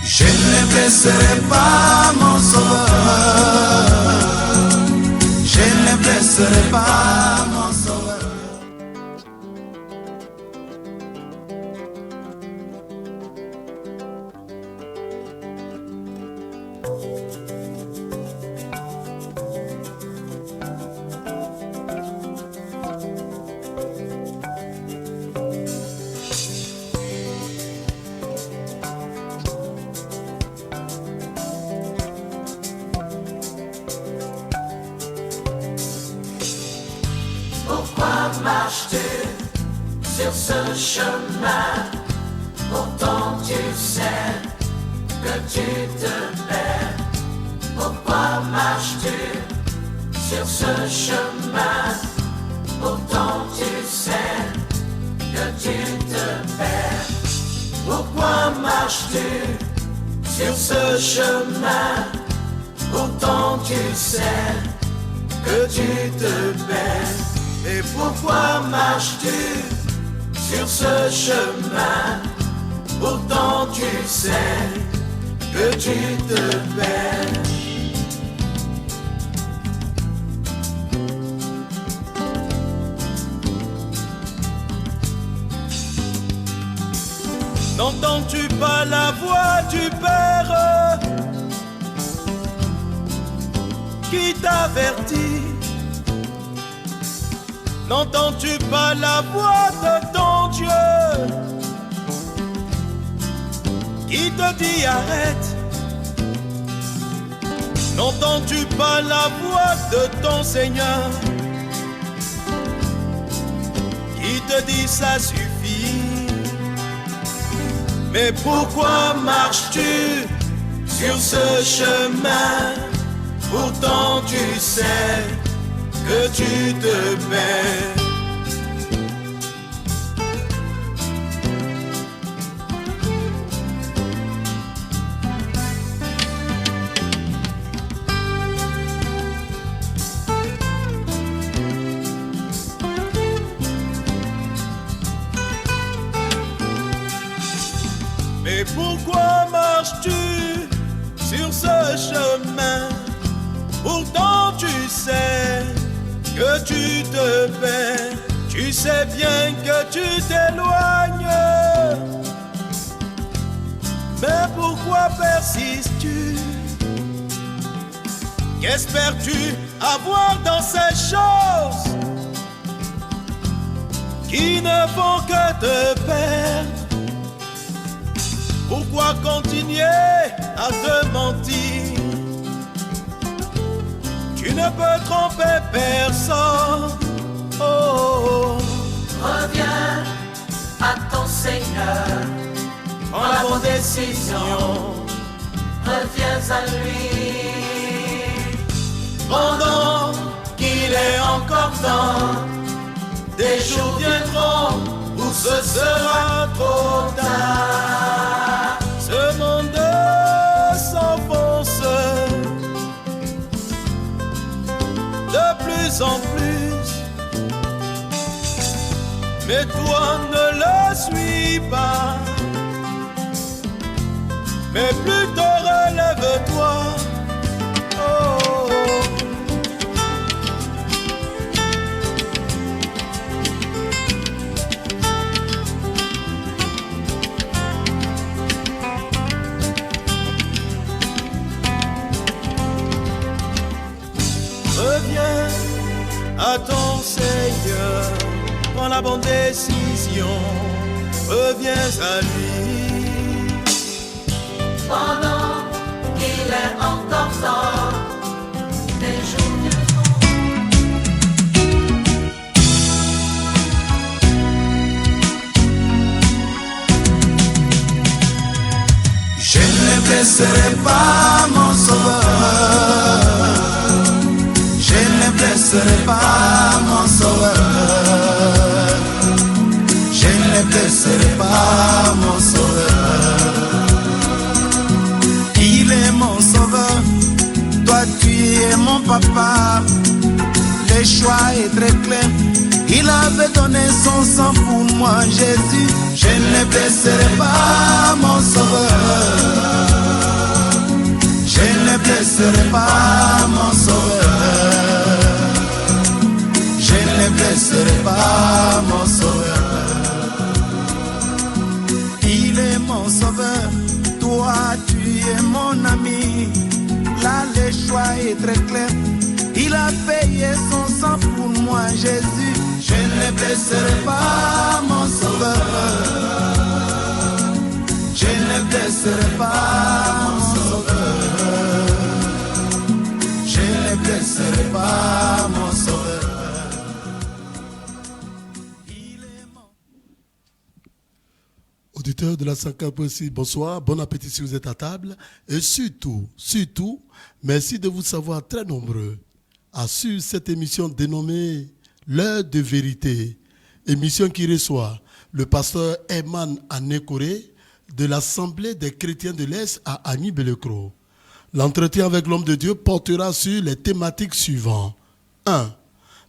Je ne blesserai pas mon sauveur. Je ne blesserai pas mon sauveur. Pourquoi marches-tu sur ce chemin? Pourtant tu sais que tu te perds. Pourquoi marches-tu sur ce chemin? Pourtant tu sais que tu te perds. Pourquoi marches-tu sur ce chemin? Pourtant tu sais que tu te perds. Et pourquoi marches-tu sur ce chemin? Pourtant tu sais que tu te perds. N'entends-tu pas la voix du Père qui t'avertit? N'entends-tu pas la voix de ton Dieu qui te dit arrête? N'entends-tu pas la voix de ton Seigneur qui te dit ça suffit? Mais pourquoi marches-tu sur ce chemin? Pourtant tu sais que tu te perds. Mais pourquoi marches-tu sur ce chemin? Pourtant tu sais que tu te perds. Tu sais bien que tu t'éloignes. Mais pourquoi persistes-tu? Qu'espères-tu avoir dans ces choses qui ne font que te perdre? Pourquoi continuer à te mentir? Tu ne peux tromper personne. Oh. Reviens à ton Seigneur, Prends la bonne décision. reviens à lui. Pendant qu'il est encore temps, des jours viendront où ce sera trop tard. Ce monde s'enfonce de plus en plus, mais toi ne le suis pas, mais plutôt relève-toi. Oh. Reviens à ton Seigneur, prends la bonne décision, reviens à lui. Pendant qu'il est encore temps, des jours viendront. Je ne blesserai pas mon sauveur. Je ne blesserai pas mon sauveur. Je ne blesserai pas mon sauveur. Il est mon sauveur. Toi tu es mon papa. Le choix est très clair. Il avait donné son sang pour moi, Jésus. Je ne blesserai pas mon sauveur. blesserai pas mon sauveur. Je ne blesserai pas mon sauveur. Il est mon sauveur, toi tu es mon ami. Là le choix est très clair. Il a payé son sang pour moi, Jésus. Je ne blesserai pas mon sauveur. Je ne blesserai pas mon sauveur. Je ne blesserai pas mon sauveur. Auditeurs de la 104.6, bonsoir, bon appétit si vous êtes à table. Et surtout, merci de vous savoir très nombreux à suivre cette émission dénommée L'heure de vérité. Émission qui reçoit le pasteur Herman Anekoré de l'Assemblée des chrétiens de l'Est à Agny-Bellecro. L'entretien avec l'homme de Dieu portera sur les thématiques suivantes. 1.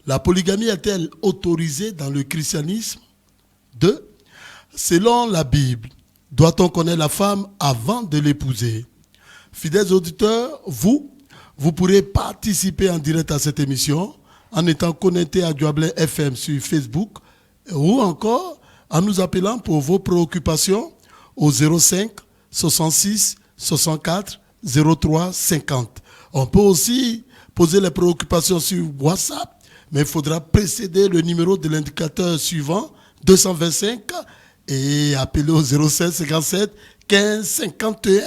La polygamie est-elle autorisée dans le christianisme? 2. Selon la Bible, doit-on connaître la femme avant de l'épouser? Fidèles auditeurs, vous pourrez participer en direct à cette émission en étant connecté à Dublin FM sur Facebook ou encore en nous appelant pour vos préoccupations au 05 66 64 03 50. On peut aussi poser les préoccupations sur WhatsApp, mais il faudra précéder le numéro de l'indicateur suivant 225 et appeler au 07 57 15 51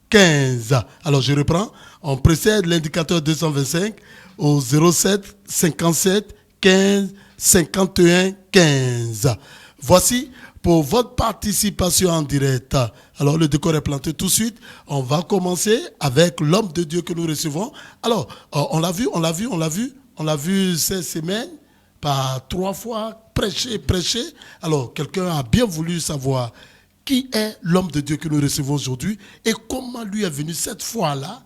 15. Alors je reprends, on précède l'indicateur 225 au 07 57 15 51 15. Voici pour votre participation en direct. Alors le décor est planté tout de suite. On va commencer avec l'homme de Dieu que nous recevons. Alors on l'a vu cette semaine par 3 fois prêcher. Alors quelqu'un a bien voulu savoir qui est l'homme de Dieu que nous recevons aujourd'hui et comment lui est venu cette fois-là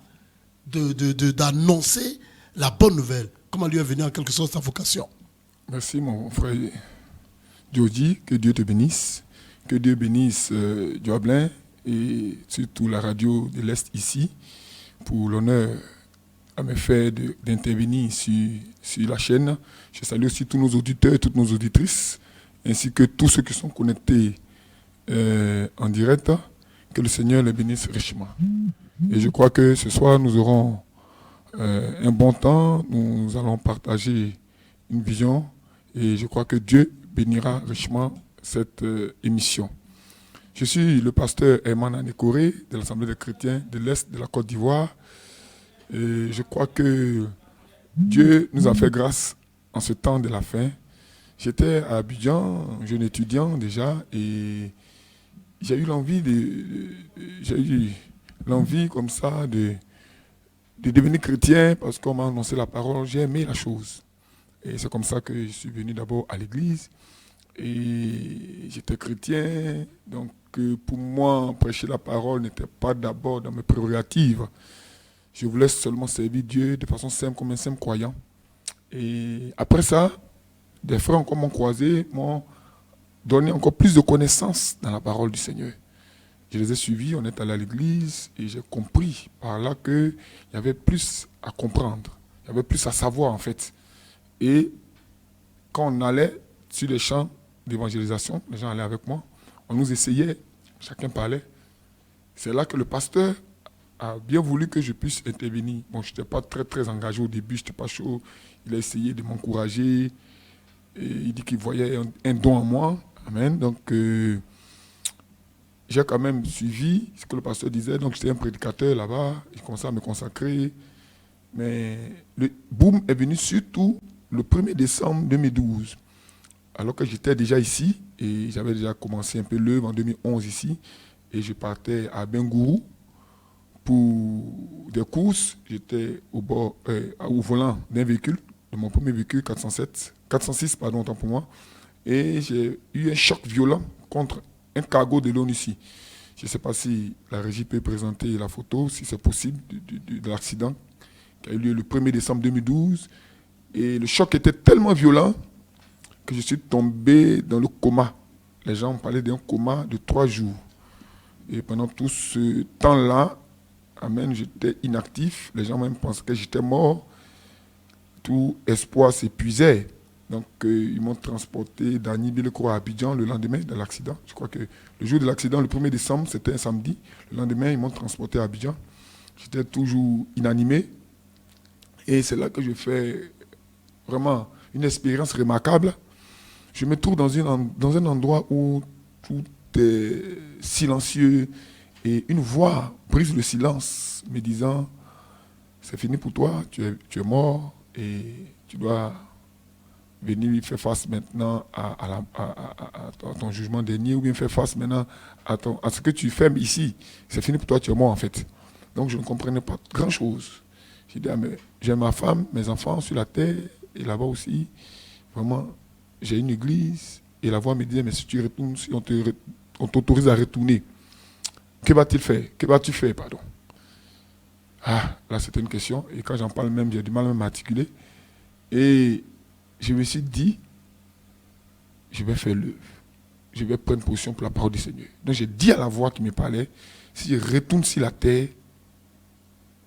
d'annoncer la bonne nouvelle. Comment lui est venu en quelque sorte sa vocation. Merci mon frère Jody, que Dieu te bénisse. Que Dieu bénisse Dublin et surtout la radio de l'Est ici pour l'honneur à me faire d'intervenir sur la chaîne. Je salue aussi tous nos auditeurs et toutes nos auditrices ainsi que tous ceux qui sont connectés en direct. Que le Seigneur les bénisse richement. Et je crois que ce soir nous aurons un bon temps. Nous allons partager une vision et je crois que Dieu bénira richement cette émission. Je suis le pasteur Herman Anekoré de l'Assemblée des chrétiens de l'Est de la Côte d'Ivoire. Et je crois que Dieu nous a fait grâce en ce temps de la fin. J'étais à Abidjan, jeune étudiant déjà, et j'ai eu l'envie comme ça de devenir chrétien parce qu'on m'a annoncé la parole. J'ai aimé la chose. Et c'est comme ça que je suis venu d'abord à l'église. Et j'étais chrétien. Donc pour moi, prêcher la parole n'était pas d'abord dans mes prérogatives. Je voulais seulement servir Dieu de façon simple comme un simple croyant. Et après ça, des frères encore m'ont croisé, m'ont donné encore plus de connaissances dans la parole du Seigneur. Je les ai suivis, on est allé à l'église et j'ai compris par là qu'il y avait plus à comprendre. Il y avait plus à savoir en fait. Et quand on allait sur les champs d'évangélisation, les gens allaient avec moi, on nous essayait, chacun parlait. C'est là que le pasteur a bien voulu que je puisse intervenir. Bon, je n'étais pas très engagé au début, je n'étais pas chaud. Il a essayé de m'encourager. Et il dit qu'il voyait un don en moi. Amen. Donc, j'ai quand même suivi ce que le pasteur disait. Donc, j'étais un prédicateur là-bas. J'ai commencé à me consacrer. Mais le boom est venu surtout le 1er décembre 2012. Alors que j'étais déjà ici. Et j'avais déjà commencé un peu l'œuvre en 2011 ici. Et je partais à Bengourou pour des courses. J'étais au volant d'un véhicule, de mon premier véhicule 406, autant pour moi. Et j'ai eu un choc violent contre un cargo de l'ONUCI. Je ne sais pas si la régie peut présenter la photo, si c'est possible, de l'accident qui a eu lieu le 1er décembre 2012. Et le choc était tellement violent que je suis tombé dans le coma. Les gens ont parlé d'un coma de 3 jours. Et pendant tout ce temps-là, Amen, j'étais inactif. Les gens même pensaient que j'étais mort. Tout espoir s'épuisait. Donc, ils m'ont transporté d'Anny-Bileko à Abidjan le lendemain de l'accident. Je crois que le jour de l'accident, le 1er décembre, c'était un samedi. Le lendemain, ils m'ont transporté à Abidjan. J'étais toujours inanimé. Et c'est là que je fais vraiment une expérience remarquable. Je me trouve dans un endroit où tout est silencieux et une voix brise le silence, me disant « C'est fini pour toi, tu es mort et tu dois venir faire face maintenant à ton jugement dernier ou bien faire face maintenant à ce que tu fais ici. C'est fini pour toi, tu es mort en fait. » Donc je ne comprenais pas grand-chose. J'ai dit, mais j'ai ma femme, mes enfants sur la terre, et là-bas aussi, vraiment, j'ai une église, et la voix me disait, mais si tu retournes, si on t'autorise à retourner, que va-t-il faire? Que vas-tu faire, pardon? Ah, là c'était une question, et quand j'en parle même, j'ai du mal à m'articuler. Et je me suis dit, je vais faire l'œuvre. Je vais prendre position pour la parole du Seigneur. Donc j'ai dit à la voix qui me parlait, si je retourne sur la terre,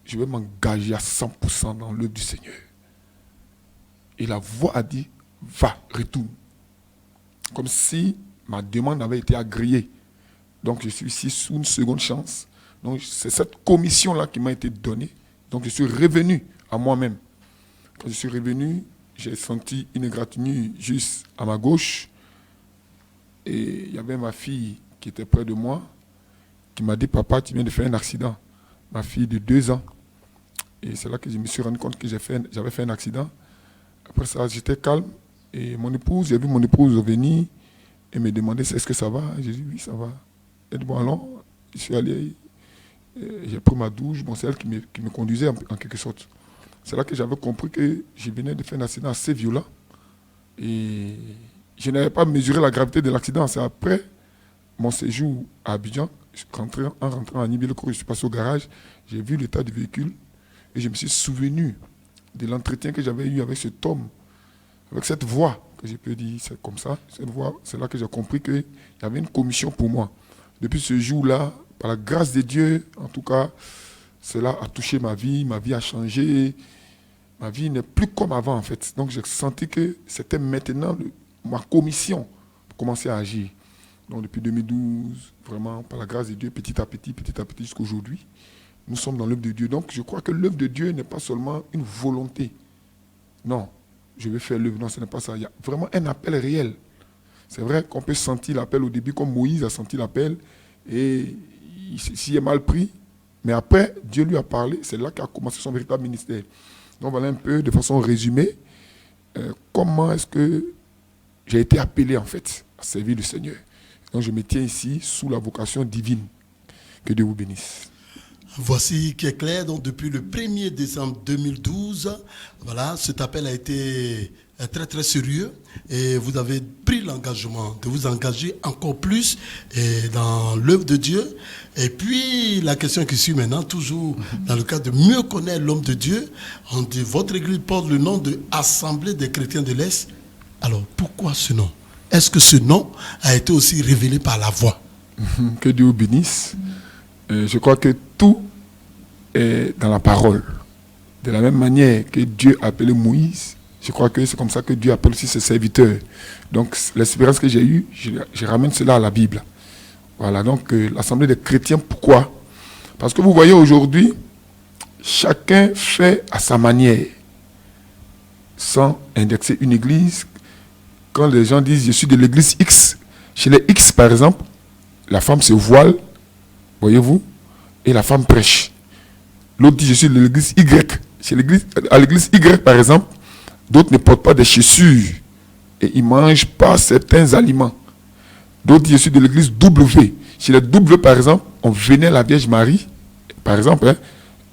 je vais m'engager à 100% dans l'œuvre du Seigneur. Et la voix a dit, va, retourne. Comme si ma demande avait été agréée. Donc je suis ici sous une seconde chance. Donc c'est cette commission-là qui m'a été donnée. Donc je suis revenu à moi-même. Quand je suis revenu, j'ai senti une égratignure juste à ma gauche. Et il y avait ma fille qui était près de moi, qui m'a dit, papa, tu viens de faire un accident. Ma fille de 2 ans. Et c'est là que je me suis rendu compte que j'avais fait un accident. Après ça, j'étais calme. Et j'ai vu mon épouse venir et me demander est-ce que ça va. J'ai dit oui, ça va. Elle dit bon, allons. Je suis allé, j'ai pris ma douche. Bon, c'est elle qui me conduisait en quelque sorte. C'est là que j'avais compris que je venais de faire un accident assez violent. Et je n'avais pas mesuré la gravité de l'accident. C'est après mon séjour à Abidjan, en rentrant à Anny-Bileko, je suis passé au garage, j'ai vu l'état du véhicule. Et je me suis souvenu de l'entretien que j'avais eu avec cet homme, avec cette voix, que j'ai pu dire, c'est comme ça, cette voix, c'est là que j'ai compris qu'il y avait une commission pour moi. Depuis ce jour-là, par la grâce de Dieu, en tout cas, cela a touché ma vie a changé, ma vie n'est plus comme avant en fait. Donc j'ai senti que c'était maintenant ma commission pour commencer à agir. Donc depuis 2012, vraiment, par la grâce de Dieu, petit à petit jusqu'à aujourd'hui, nous sommes dans l'œuvre de Dieu. Donc, je crois que l'œuvre de Dieu n'est pas seulement une volonté. Non, je vais faire l'œuvre. Non, ce n'est pas ça. Il y a vraiment un appel réel. C'est vrai qu'on peut sentir l'appel au début, comme Moïse a senti l'appel, et il s'y est mal pris. Mais après, Dieu lui a parlé. C'est là qu'a commencé son véritable ministère. Donc, voilà un peu, de façon résumée, comment est-ce que j'ai été appelé, en fait, à servir le Seigneur. Donc, je me tiens ici sous la vocation divine. Que Dieu vous bénisse. Voici qui est clair, donc depuis le 1er décembre 2012, voilà, cet appel a été très très sérieux et vous avez pris l'engagement de vous engager encore plus dans l'œuvre de Dieu. Et puis la question qui suit maintenant, toujours dans le cadre de mieux connaître l'homme de Dieu, on dit, votre église porte le nom de Assemblée des chrétiens de l'Est. Alors pourquoi ce nom? Est-ce que ce nom a été aussi révélé par la voix? Que Dieu vous bénisse. Je crois que tout est dans la parole. De la même manière que Dieu a appelé Moïse, je crois que c'est comme ça que Dieu appelle aussi ses serviteurs. Donc l'expérience que j'ai eue, je ramène cela à la Bible. Voilà, donc l'Assemblée des chrétiens, pourquoi? Parce que vous voyez aujourd'hui, chacun fait à sa manière, sans indexer une église. Quand les gens disent « je suis de l'église X », chez les X par exemple, la femme se voile, voyez-vous, et la femme prêche. L'autre dit, je suis de l'église Y. À l'église Y, par exemple, d'autres ne portent pas des chaussures et ils ne mangent pas certains aliments. D'autres disent, je suis de l'église W. Chez les W, par exemple, on vénère la Vierge Marie, par exemple,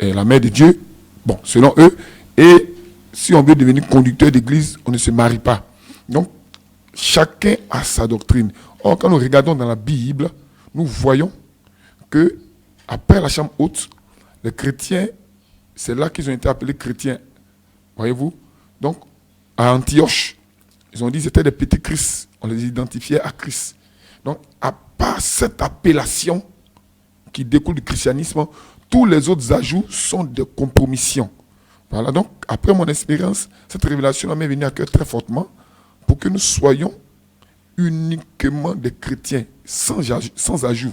la mère de Dieu, bon, selon eux, et si on veut devenir conducteur d'église, on ne se marie pas. Donc, chacun a sa doctrine. Or, quand nous regardons dans la Bible, nous voyons que après la chambre haute, les chrétiens, c'est là qu'ils ont été appelés chrétiens. Voyez-vous? Donc, à Antioche, ils ont dit que c'était des petits Christ. On les identifiait à Christ. Donc, à part cette appellation qui découle du christianisme, tous les autres ajouts sont des compromissions. Voilà, donc après mon expérience, cette révélation m'est venue à cœur très fortement pour que nous soyons uniquement des chrétiens, sans ajout.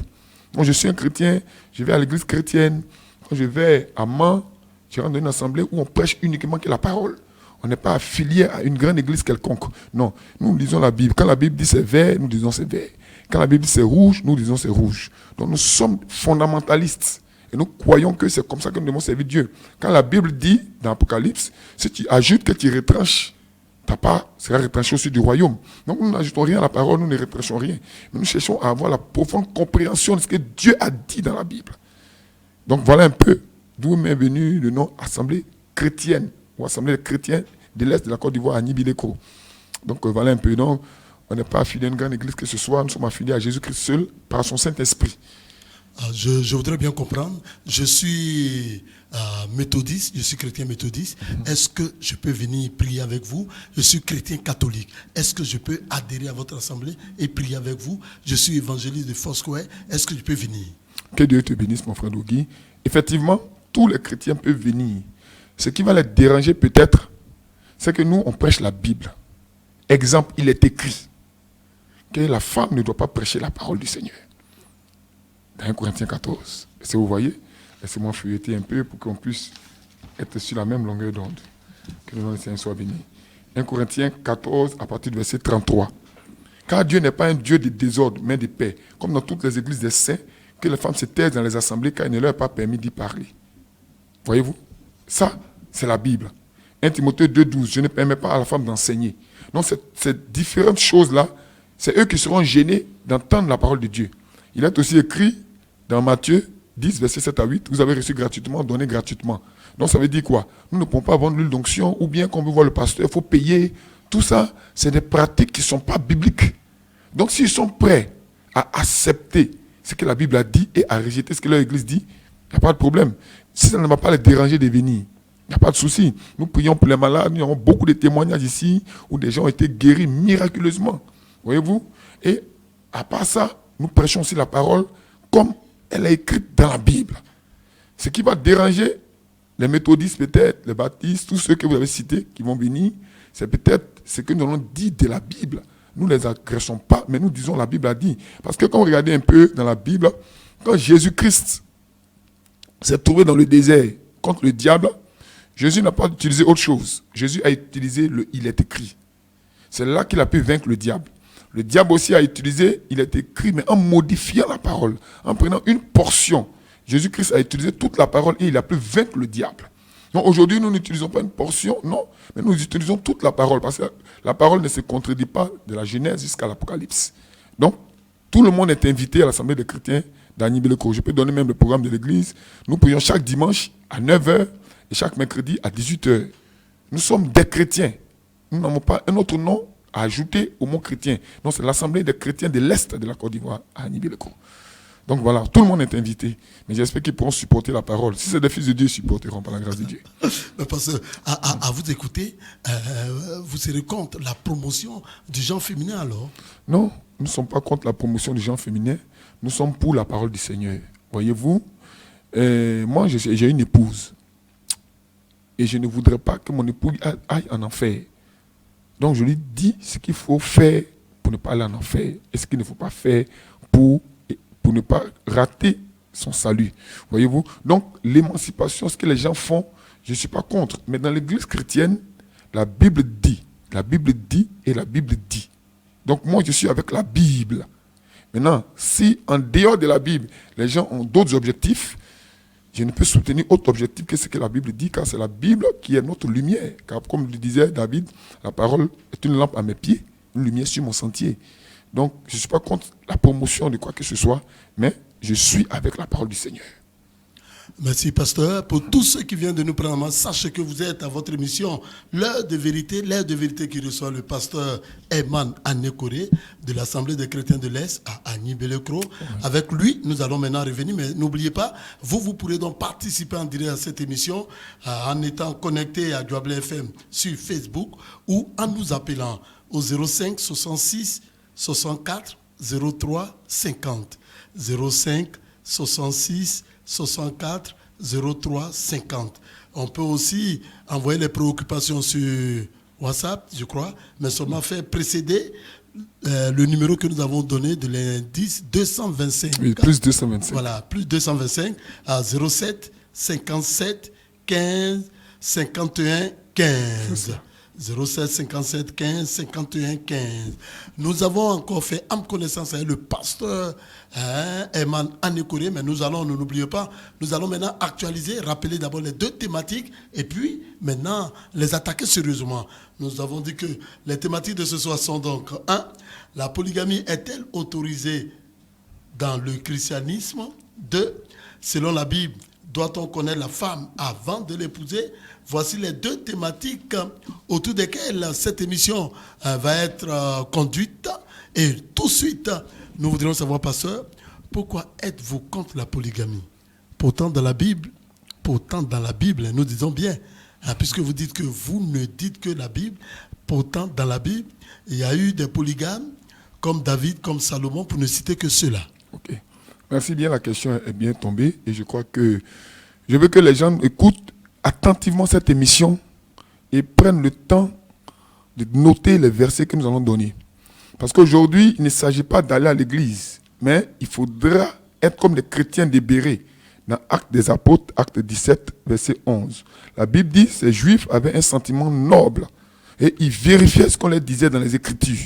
Donc je suis un chrétien, je vais à l'église chrétienne, quand je vais à Mans, je rentre dans une assemblée où on prêche uniquement que la parole. On n'est pas affilié à une grande église quelconque. Non, nous lisons la Bible. Quand la Bible dit c'est vert, nous disons c'est vert. Quand la Bible dit c'est rouge, nous disons c'est rouge. Donc nous sommes fondamentalistes. Et nous croyons que c'est comme ça que nous devons servir Dieu. Quand la Bible dit, dans l'Apocalypse, si tu ajoutes que tu retranches, ta part sera retranchée aussi du royaume. Donc nous n'ajoutons rien à la parole, nous ne retranchons rien. Mais nous cherchons à avoir la profonde compréhension de ce que Dieu a dit dans la Bible. Donc voilà un peu d'où m'est venu le nom Assemblée chrétienne, ou Assemblée chrétienne de l'Est de la Côte d'Ivoire à Nibileko. Donc voilà un peu. Donc, on n'est pas affilié à une grande église que ce soit, nous sommes affiliés à Jésus-Christ seul par son Saint-Esprit. Je voudrais bien comprendre. Je suis méthodiste, je suis chrétien méthodiste. Est-ce que je peux venir prier avec vous? Je suis chrétien catholique. Est-ce que je peux adhérer à votre assemblée et prier avec vous? Je suis évangéliste de Foursquare. Est-ce que je peux venir? Que Dieu te bénisse, mon frère Dogui. Effectivement, tous les chrétiens peuvent venir. Ce qui va les déranger peut-être, c'est que nous, on prêche la Bible. Exemple, il est écrit que la femme ne doit pas prêcher la parole du Seigneur. Dans 1 Corinthiens 14. Est-ce que vous voyez? Laissez-moi feuilleter un peu pour qu'on puisse être sur la même longueur d'onde. Que le nom du Seigneur soit béni. 1 Corinthiens 14, à partir du verset 33. Car Dieu n'est pas un Dieu de désordre, mais de paix. Comme dans toutes les églises des saints, que les femmes se taisent dans les assemblées car il ne leur est pas permis d'y parler. Voyez-vous? Ça, c'est la Bible. 1 Timothée 2,12, je ne permets pas à la femme d'enseigner. Donc, ces différentes choses-là, c'est eux qui seront gênés d'entendre la parole de Dieu. Il est aussi écrit dans Matthieu 10, verset 7 à 8, vous avez reçu gratuitement, donnez gratuitement. Donc, ça veut dire quoi? Nous ne pouvons pas vendre l'huile d'onction, ou bien quand on veut voir le pasteur, il faut payer. Tout ça, c'est des pratiques qui ne sont pas bibliques. Donc, s'ils sont prêts à accepter ce que la Bible a dit et à rejeter ce que leur église dit, il n'y a pas de problème. Si ça ne va pas les déranger de venir, il n'y a pas de souci. Nous prions pour les malades. Nous avons beaucoup de témoignages ici où des gens ont été guéris miraculeusement. Voyez-vous? Et à part ça, nous prêchons aussi la parole comme elle est écrite dans la Bible. Ce qui va déranger les méthodistes peut-être, les baptistes, tous ceux que vous avez cités qui vont venir, c'est peut-être ce que nous avons dit de la Bible. Nous ne les agressons pas, mais nous disons la Bible a dit. Parce que quand vous regardez un peu dans la Bible, quand Jésus-Christ s'est trouvé dans le désert contre le diable, Jésus n'a pas utilisé autre chose. Jésus a utilisé le « il est écrit ». C'est là qu'il a pu vaincre le diable. Le diable aussi a utilisé « il est écrit », mais en modifiant la parole, en prenant une portion. Jésus-Christ a utilisé toute la parole et il a pu vaincre le diable. Donc aujourd'hui, nous n'utilisons pas une portion, non, mais nous utilisons toute la parole, parce que la parole ne se contredit pas de la Genèse jusqu'à l'Apocalypse. Donc, tout le monde est invité à l'Assemblée des chrétiens d'Anibileko. Je peux donner même le programme de l'église. Nous prions chaque dimanche à 9h et chaque mercredi à 18h. Nous sommes des chrétiens. Nous n'avons pas un autre nom à ajouter au mot chrétien. Donc, c'est l'Assemblée des chrétiens de l'Est de la Côte d'Ivoire à Anibileko. Donc voilà, tout le monde est invité. Mais j'espère qu'ils pourront supporter la parole. Si c'est des fils de Dieu, ils supporteront par la grâce de Dieu. Parce que, à vous écouter, vous serez contre la promotion du genre féminin alors? Non, nous ne sommes pas contre la promotion du genre féminin. Nous sommes pour la parole du Seigneur. Voyez-vous, moi j'ai une épouse. Et je ne voudrais pas que mon épouse aille en enfer. Donc je lui dis ce qu'il faut faire pour ne pas aller en enfer. Et ce qu'il ne faut pas faire pour ne pas rater son salut. Voyez-vous? Donc, l'émancipation, ce que les gens font, je ne suis pas contre. Mais dans l'église chrétienne, la Bible dit et la Bible dit. Donc, moi, je suis avec la Bible. Maintenant, si en dehors de la Bible, les gens ont d'autres objectifs, je ne peux soutenir autre objectif que ce que la Bible dit, car c'est la Bible qui est notre lumière. Car comme le disait David, la parole est une lampe à mes pieds, une lumière sur mon sentier. Donc, je ne suis pas contre la promotion de quoi que ce soit, mais je suis avec la parole du Seigneur. Merci, pasteur. Pour tous ceux qui viennent de nous prendre en main, sachez que vous êtes à votre émission L'heure de vérité qui reçoit le pasteur Eman Anekore de l'Assemblée des chrétiens de l'Est à Anibileko. Avec lui, nous allons maintenant revenir, mais n'oubliez pas, vous pourrez donc participer en direct à cette émission en étant connecté à Douable FM sur Facebook ou en nous appelant au 05 66 64 03 50 05 66 64 03 50. On peut aussi envoyer les préoccupations sur WhatsApp, je crois, mais seulement faire précéder le numéro que nous avons donné de l'indice 225. Oui, plus 225. Voilà, plus 225 à 07 57 15 51 15. 07 57 15 51 15. Nous avons encore fait âme connaissance avec le pasteur Herman Anekouré, mais nous n'oublions pas, nous allons maintenant actualiser, rappeler d'abord les deux thématiques et puis maintenant les attaquer sérieusement. Nous avons dit que les thématiques de ce soir sont donc 1. La polygamie est-elle autorisée dans le christianisme? 2. Selon la Bible, doit-on connaître la femme avant de l'épouser? Voici les deux thématiques autour desquelles cette émission va être conduite. Et tout de suite, nous voudrions savoir, pasteur, pourquoi êtes-vous contre la polygamie? Pourtant, dans la Bible, nous disons bien, puisque vous dites que vous ne dites que la Bible, pourtant, dans la Bible, il y a eu des polygames comme David, comme Salomon, pour ne citer que ceux-là. Ok. Merci bien, la question est bien tombée et je crois que je veux que les gens écoutent attentivement cette émission et prennent le temps de noter les versets que nous allons donner. Parce qu'aujourd'hui, il ne s'agit pas d'aller à l'église, mais il faudra être comme les chrétiens des Bérets. Dans Actes des Apôtres, acte 17, verset 11. La Bible dit que ces Juifs avaient un sentiment noble et ils vérifiaient ce qu'on leur disait dans les Écritures.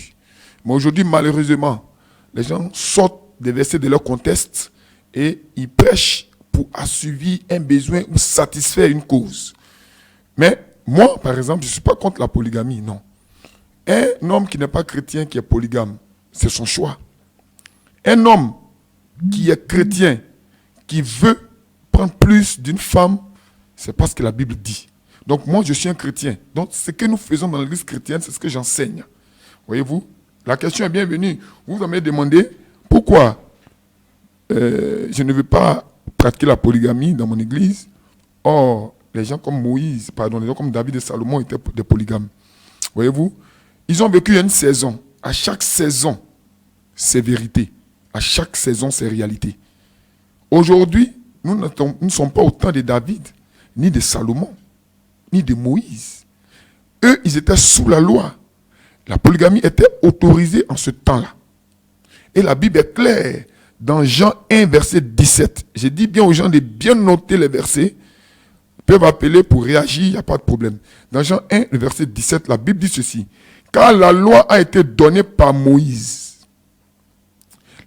Mais aujourd'hui, malheureusement, les gens sortent des versets de leur contexte et ils prêchent pour assouvir un besoin ou satisfaire une cause. Mais moi, par exemple, je ne suis pas contre la polygamie, non. Un homme qui n'est pas chrétien, qui est polygame, c'est son choix. Un homme qui est chrétien, qui veut prendre plus d'une femme, c'est pas ce que la Bible dit. Donc moi, je suis un chrétien. Donc ce que nous faisons dans l'église chrétienne, c'est ce que j'enseigne. Voyez-vous, la question est bienvenue. Vous m'avez demandé pourquoi je ne veux pas pratiquer la polygamie dans mon église. Or, les gens comme Moïse, les gens comme David et Salomon étaient des polygames. Voyez-vous, ils ont vécu une saison. À chaque saison, c'est vérité. À chaque saison, c'est réalité. Aujourd'hui, nous ne sommes pas au temps de David, ni de Salomon, ni de Moïse. Eux, ils étaient sous la loi. La polygamie était autorisée en ce temps-là. Et la Bible est claire. Dans Jean 1, verset 17, j'ai dit bien aux gens de bien noter les versets. Ils peuvent appeler pour réagir, il n'y a pas de problème. Dans Jean 1, le verset 17, la Bible dit ceci. Car la loi a été donnée par Moïse.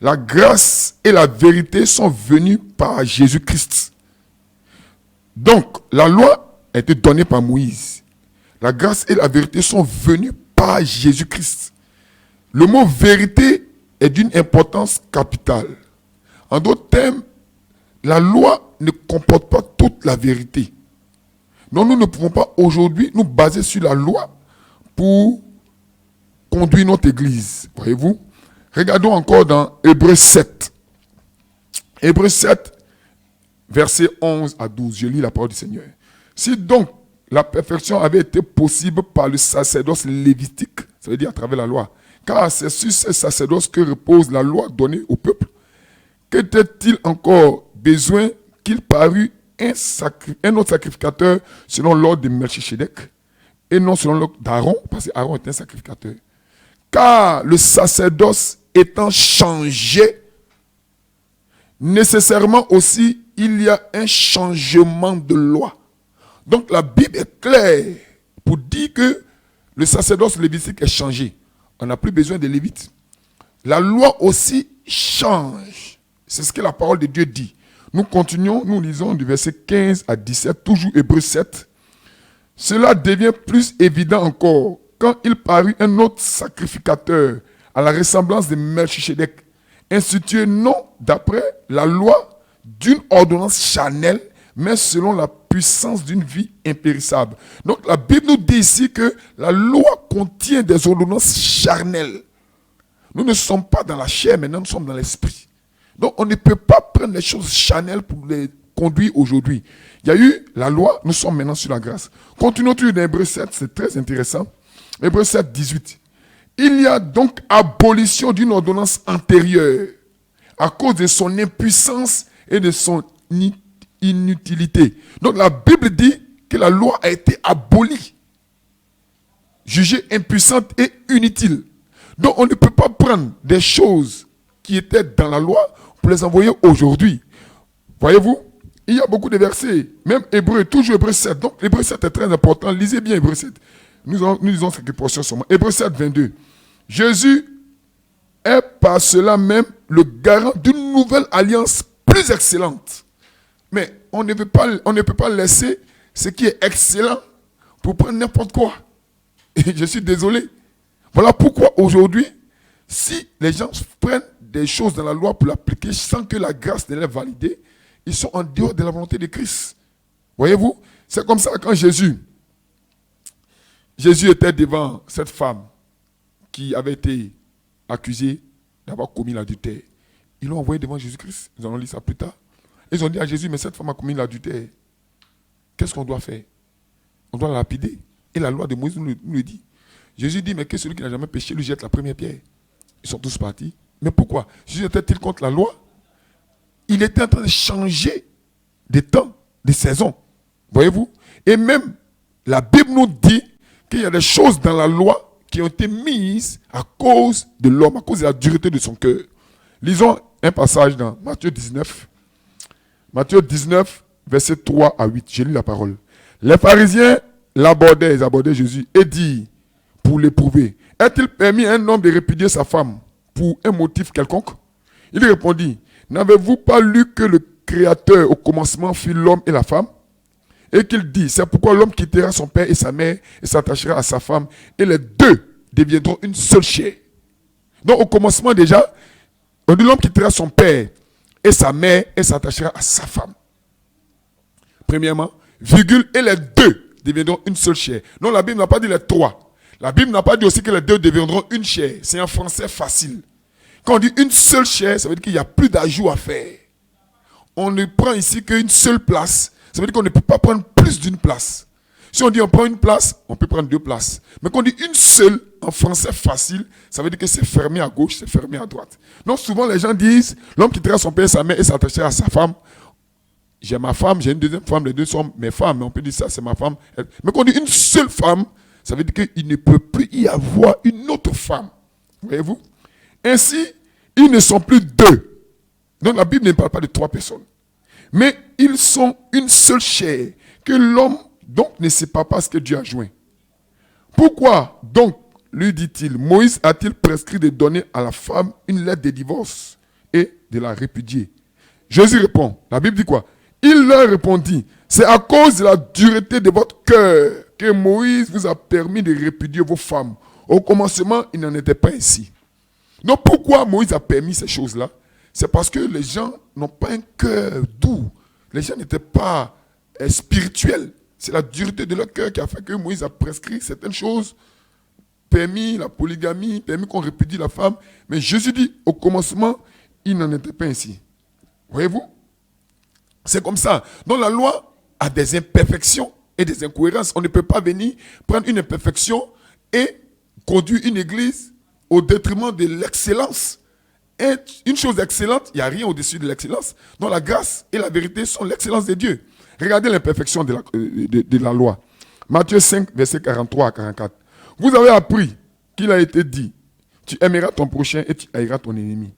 La grâce et la vérité sont venues par Jésus-Christ. Donc, la loi a été donnée par Moïse. La grâce et la vérité sont venues par Jésus-Christ. Le mot vérité est d'une importance capitale. En d'autres termes, la loi ne comporte pas toute la vérité. Donc nous ne pouvons pas aujourd'hui nous baser sur la loi pour conduire notre église. Voyez-vous? Regardons encore dans Hébreux 7. Hébreux 7, versets 11 à 12. Je lis la parole du Seigneur. Si donc la perfection avait été possible par le sacerdoce lévitique, ça veut dire à travers la loi, car c'est sur ce sacerdoce que repose la loi donnée au peuple. Qu'était-il encore besoin qu'il parût un autre sacrificateur selon l'ordre de Melchisedec et non selon l'ordre d'Aaron, parce qu'Aaron est un sacrificateur. Car le sacerdoce étant changé, nécessairement aussi, il y a un changement de loi. Donc la Bible est claire pour dire que le sacerdoce lévitique est changé. On n'a plus besoin des Lévites. La loi aussi change. C'est ce que la parole de Dieu dit. Nous continuons, nous lisons du verset 15 à 17, toujours Hébreux 7. Cela devient plus évident encore quand il parut un autre sacrificateur à la ressemblance de Melchisedec, institué non d'après la loi d'une ordonnance charnelle, mais selon la puissance d'une vie impérissable. Donc la Bible nous dit ici que la loi contient des ordonnances charnelles. Nous ne sommes pas dans la chair, maintenant nous sommes dans l'esprit. Donc on ne peut pas prendre les choses charnelles pour les conduire aujourd'hui. Il y a eu la loi, nous sommes maintenant sur la grâce. Continuons toujours dans Hébreux 7, c'est très intéressant. Hébreux 7, 18. Il y a donc abolition d'une ordonnance antérieure à cause de son impuissance et de son inutilité. Donc la Bible dit que la loi a été abolie, jugée impuissante et inutile. Donc on ne peut pas prendre des choses qui étaient dans la loi pour les envoyer aujourd'hui. Voyez-vous, il y a beaucoup de versets, même Hébreu, toujours Hébreu 7. Donc Hébreu 7 est très important. Lisez bien Hébreu 7. Nous lisons quelques portions seulement. Hébreu 7, 22. Jésus est par cela même le garant d'une nouvelle alliance plus excellente. Mais on ne peut pas laisser ce qui est excellent pour prendre n'importe quoi. Et je suis désolé. Voilà pourquoi aujourd'hui, si les gens prennent des choses dans la loi pour l'appliquer sans que la grâce ne l'ait validée, ils sont en dehors de la volonté de Christ. Voyez-vous, c'est comme ça quand Jésus était devant cette femme qui avait été accusée d'avoir commis l'adultère. Ils l'ont envoyé devant Jésus-Christ. Nous allons lire ça plus tard. Ils ont dit à Jésus, mais cette femme a commis l'adultère. Qu'est-ce qu'on doit faire? On doit la lapider. Et la loi de Moïse nous le dit. Jésus dit, mais que celui qui n'a jamais péché lui jette la première pierre. Ils sont tous partis. Mais pourquoi? Jésus était-il contre la loi? Il était en train de changer des temps, des saisons. Voyez-vous? Et même, la Bible nous dit qu'il y a des choses dans la loi qui ont été mises à cause de l'homme, à cause de la dureté de son cœur. Lisons un passage dans Matthieu 19. Matthieu 19, versets 3 à 8. J'ai lu la parole. Les pharisiens ils abordaient Jésus et dirent, pour l'éprouver, est-il permis à un homme de répudier sa femme pour un motif quelconque? Il répondit, n'avez-vous pas lu que le Créateur au commencement fit l'homme et la femme? Et qu'il dit, c'est pourquoi l'homme quittera son père et sa mère et s'attachera à sa femme et les deux deviendront une seule chair. Donc au commencement déjà, on dit l'homme quittera son père et sa mère et s'attachera à sa femme. Premièrement, virgule, et les deux deviendront une seule chair. Non, la Bible n'a pas dit les trois. La Bible n'a pas dit aussi que les deux deviendront une chair. C'est en français facile. Quand on dit une seule chair, ça veut dire qu'il n'y a plus d'ajout à faire. On ne prend ici qu'une seule place. Ça veut dire qu'on ne peut pas prendre plus d'une place. Si on dit on prend une place, on peut prendre deux places. Mais quand on dit une seule, en français facile, ça veut dire que c'est fermé à gauche, c'est fermé à droite. Donc souvent les gens disent, l'homme quittera son père et sa mère et s'attachera à sa femme. J'ai ma femme, j'ai une deuxième femme, les deux sont mes femmes. Mais on peut dire ça, c'est ma femme. Mais quand on dit une seule femme, ça veut dire qu'il ne peut plus y avoir une autre femme. Voyez-vous? Ainsi, ils ne sont plus deux. Donc la Bible ne parle pas de trois personnes. Mais ils sont une seule chair, que l'homme donc ne sépare pas ce que Dieu a joint. Pourquoi donc, lui dit-il, Moïse a-t-il prescrit de donner à la femme une lettre de divorce et de la répudier? Jésus répond, la Bible dit quoi? Il leur répondit, c'est à cause de la dureté de votre cœur que Moïse vous a permis de répudier vos femmes. Au commencement, il n'en était pas ainsi. Donc pourquoi Moïse a permis ces choses-là? C'est parce que les gens n'ont pas un cœur doux. Les gens n'étaient pas spirituels. C'est la dureté de leur cœur qui a fait que Moïse a prescrit certaines choses, permis la polygamie, permis qu'on répudie la femme. Mais Jésus dit, au commencement, il n'en était pas ainsi. Voyez-vous? C'est comme ça. Donc la loi a des imperfections et des incohérences. On ne peut pas venir prendre une imperfection et conduire une église au détriment de l'excellence. Et une chose excellente, il n'y a rien au-dessus de l'excellence. Donc la grâce et la vérité sont l'excellence de Dieu. Regardez l'imperfection de la loi. Matthieu 5, versets 43 à 44. Vous avez appris qu'il a été dit, tu aimeras ton prochain et tu haïras ton ennemi.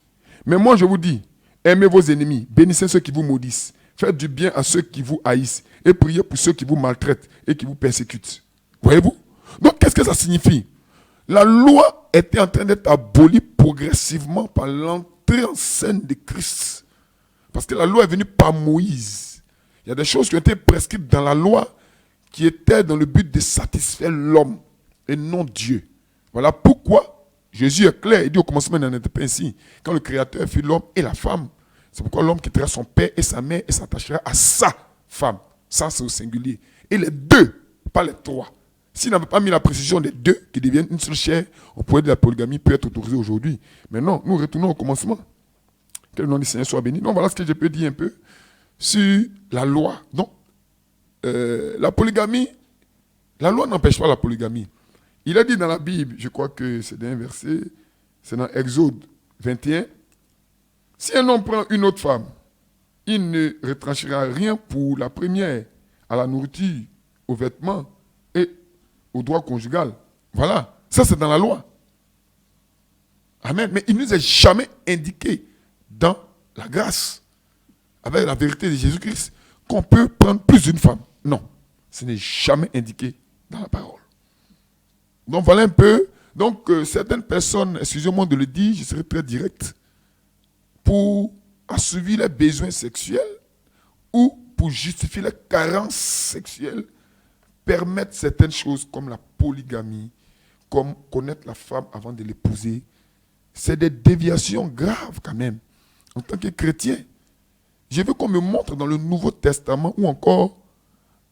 Mais moi je vous dis, aimez vos ennemis, bénissez ceux qui vous maudissent, faites du bien à ceux qui vous haïssent et priez pour ceux qui vous maltraitent et qui vous persécutent. Voyez-vous? Donc qu'est-ce que ça signifie? La loi était en train d'être abolie progressivement par l'entrée en scène de Christ. Parce que la loi est venue par Moïse. Il y a des choses qui ont été prescrites dans la loi qui étaient dans le but de satisfaire l'homme et non Dieu. Voilà pourquoi Jésus est clair. Il dit au commencement, il n'en était pas ainsi. Quand le Créateur fit l'homme et la femme, c'est pourquoi l'homme quittera son père et sa mère et s'attachera à sa femme. Ça, c'est au singulier. Et les deux, pas les trois. S'il n'avait pas mis la précision des deux qui deviennent une seule chair, on pourrait dire que la polygamie peut être autorisée aujourd'hui. Mais non, nous retournons au commencement. Que le nom du Seigneur soit béni. Donc voilà ce que je peux dire un peu sur la loi. Donc, la polygamie, la loi n'empêche pas la polygamie. Il a dit dans la Bible, je crois que c'est dans un verset, c'est dans Exode 21, si un homme prend une autre femme il ne retranchera rien pour la première, à la nourriture, aux vêtements et au droit conjugal. Voilà, ça c'est dans la loi. Amen. Mais il ne nous est jamais indiqué dans la grâce, avec la vérité de Jésus-Christ, qu'on peut prendre plus d'une femme. Non, ce n'est jamais indiqué dans la parole. Donc voilà un peu. Donc certaines personnes, excusez-moi de le dire, je serai très direct, pour assouvir les besoins sexuels ou pour justifier les carences sexuelles, permettre certaines choses comme la polygamie, comme connaître la femme avant de l'épouser. C'est des déviations graves quand même. En tant que chrétien, je veux qu'on me montre dans le Nouveau Testament ou encore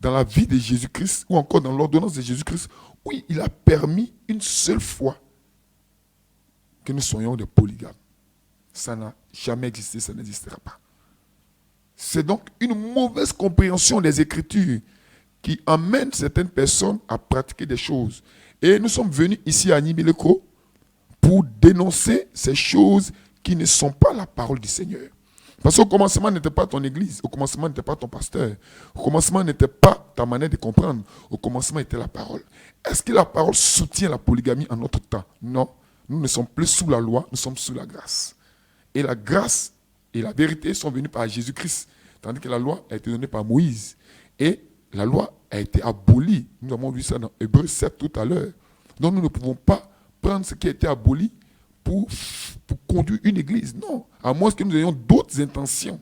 dans la vie de Jésus-Christ ou encore dans l'ordonnance de Jésus-Christ, où il a permis une seule fois que nous soyons des polygames. Ça n'a jamais existé, ça n'existera pas. C'est donc une mauvaise compréhension des Écritures qui amène certaines personnes à pratiquer des choses. Et nous sommes venus ici à Nibileko pour dénoncer ces choses qui ne sont pas la parole du Seigneur. Parce qu'au commencement n'était pas ton église, au commencement n'était pas ton pasteur, au commencement n'était pas ta manière de comprendre, au commencement était la parole. Est-ce que la parole soutient la polygamie en notre temps? Non, nous ne sommes plus sous la loi, nous sommes sous la grâce. Et la grâce et la vérité sont venues par Jésus-Christ, tandis que la loi a été donnée par Moïse. Et la loi a été abolie. Nous avons vu ça dans Hébreux 7 tout à l'heure. Donc nous ne pouvons pas prendre ce qui a été aboli pour conduire une église. Non, à moins que nous ayons d'autres intentions.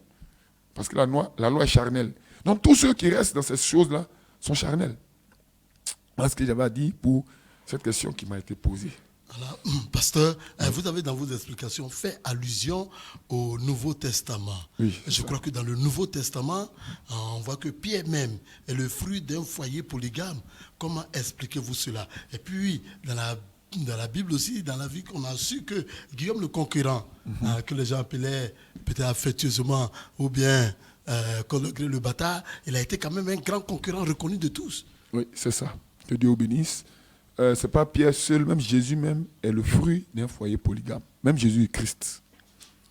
Parce que la loi est charnelle. Donc tous ceux qui restent dans ces choses-là sont charnels. Voilà ce que j'avais à dire pour cette question qui m'a été posée. Voilà. Pasteur, vous avez dans vos explications fait allusion au Nouveau Testament. Oui, je crois que dans le Nouveau Testament, on voit que Pierre même est le fruit d'un foyer polygame. Comment expliquez-vous cela? Et puis, dans la Bible aussi, dans la vie qu'on a su que Guillaume le Conquérant, que les gens appelaient peut-être affectueusement ou bien Cologré le bâtard, il a été quand même un grand concurrent reconnu de tous. Oui, c'est ça. Que Dieu vous bénisse. Ce n'est pas Pierre seul, même Jésus même est le fruit d'un foyer polygame. Même Jésus est Christ.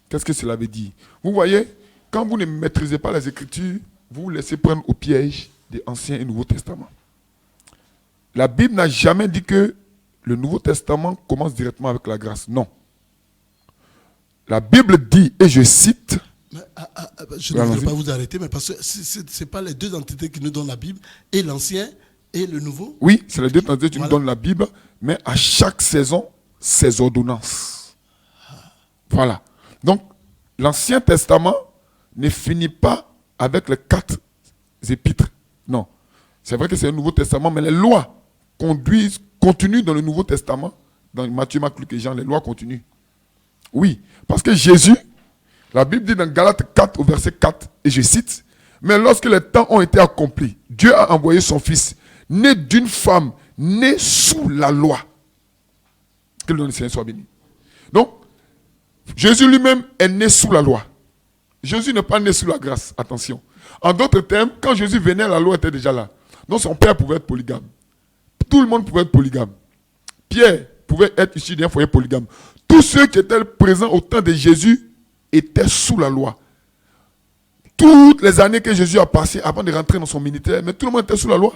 Qu'est-ce que cela veut dire? Vous voyez, quand vous ne maîtrisez pas les Écritures, vous vous laissez prendre au piège des Anciens et Nouveaux Testaments. La Bible n'a jamais dit que le Nouveau Testament commence directement avec la grâce. Non. La Bible dit, et je cite... je ne voudrais pas vous arrêter, mais parce que ce n'est pas les deux entités qui nous donnent la Bible, et l'Ancien et le Nouveau. Oui, c'est les deux entités qui nous donnent la Bible, mais à chaque saison, ses ordonnances. Voilà. Donc, l'Ancien Testament ne finit pas avec les 4 épîtres. Non. C'est vrai que c'est le Nouveau Testament, mais les lois continuent dans le Nouveau Testament. Dans Matthieu, Marc, Luc et Jean, les lois continuent. Oui, parce que Jésus, la Bible dit dans Galates 4 au verset 4, et je cite, « Mais lorsque les temps ont été accomplis, Dieu a envoyé son Fils, né d'une femme, né sous la loi. » Que le nom du Seigneur soit béni. Donc, Jésus lui-même est né sous la loi. Jésus n'est pas né sous la grâce, attention. En d'autres termes, quand Jésus venait, la loi était déjà là. Donc son père pouvait être polygame. Tout le monde pouvait être polygame. Pierre pouvait être issu d'un foyer polygame. Tous ceux qui étaient présents au temps de Jésus étaient sous la loi. Toutes les années que Jésus a passées avant de rentrer dans son ministère, mais tout le monde était sous la loi.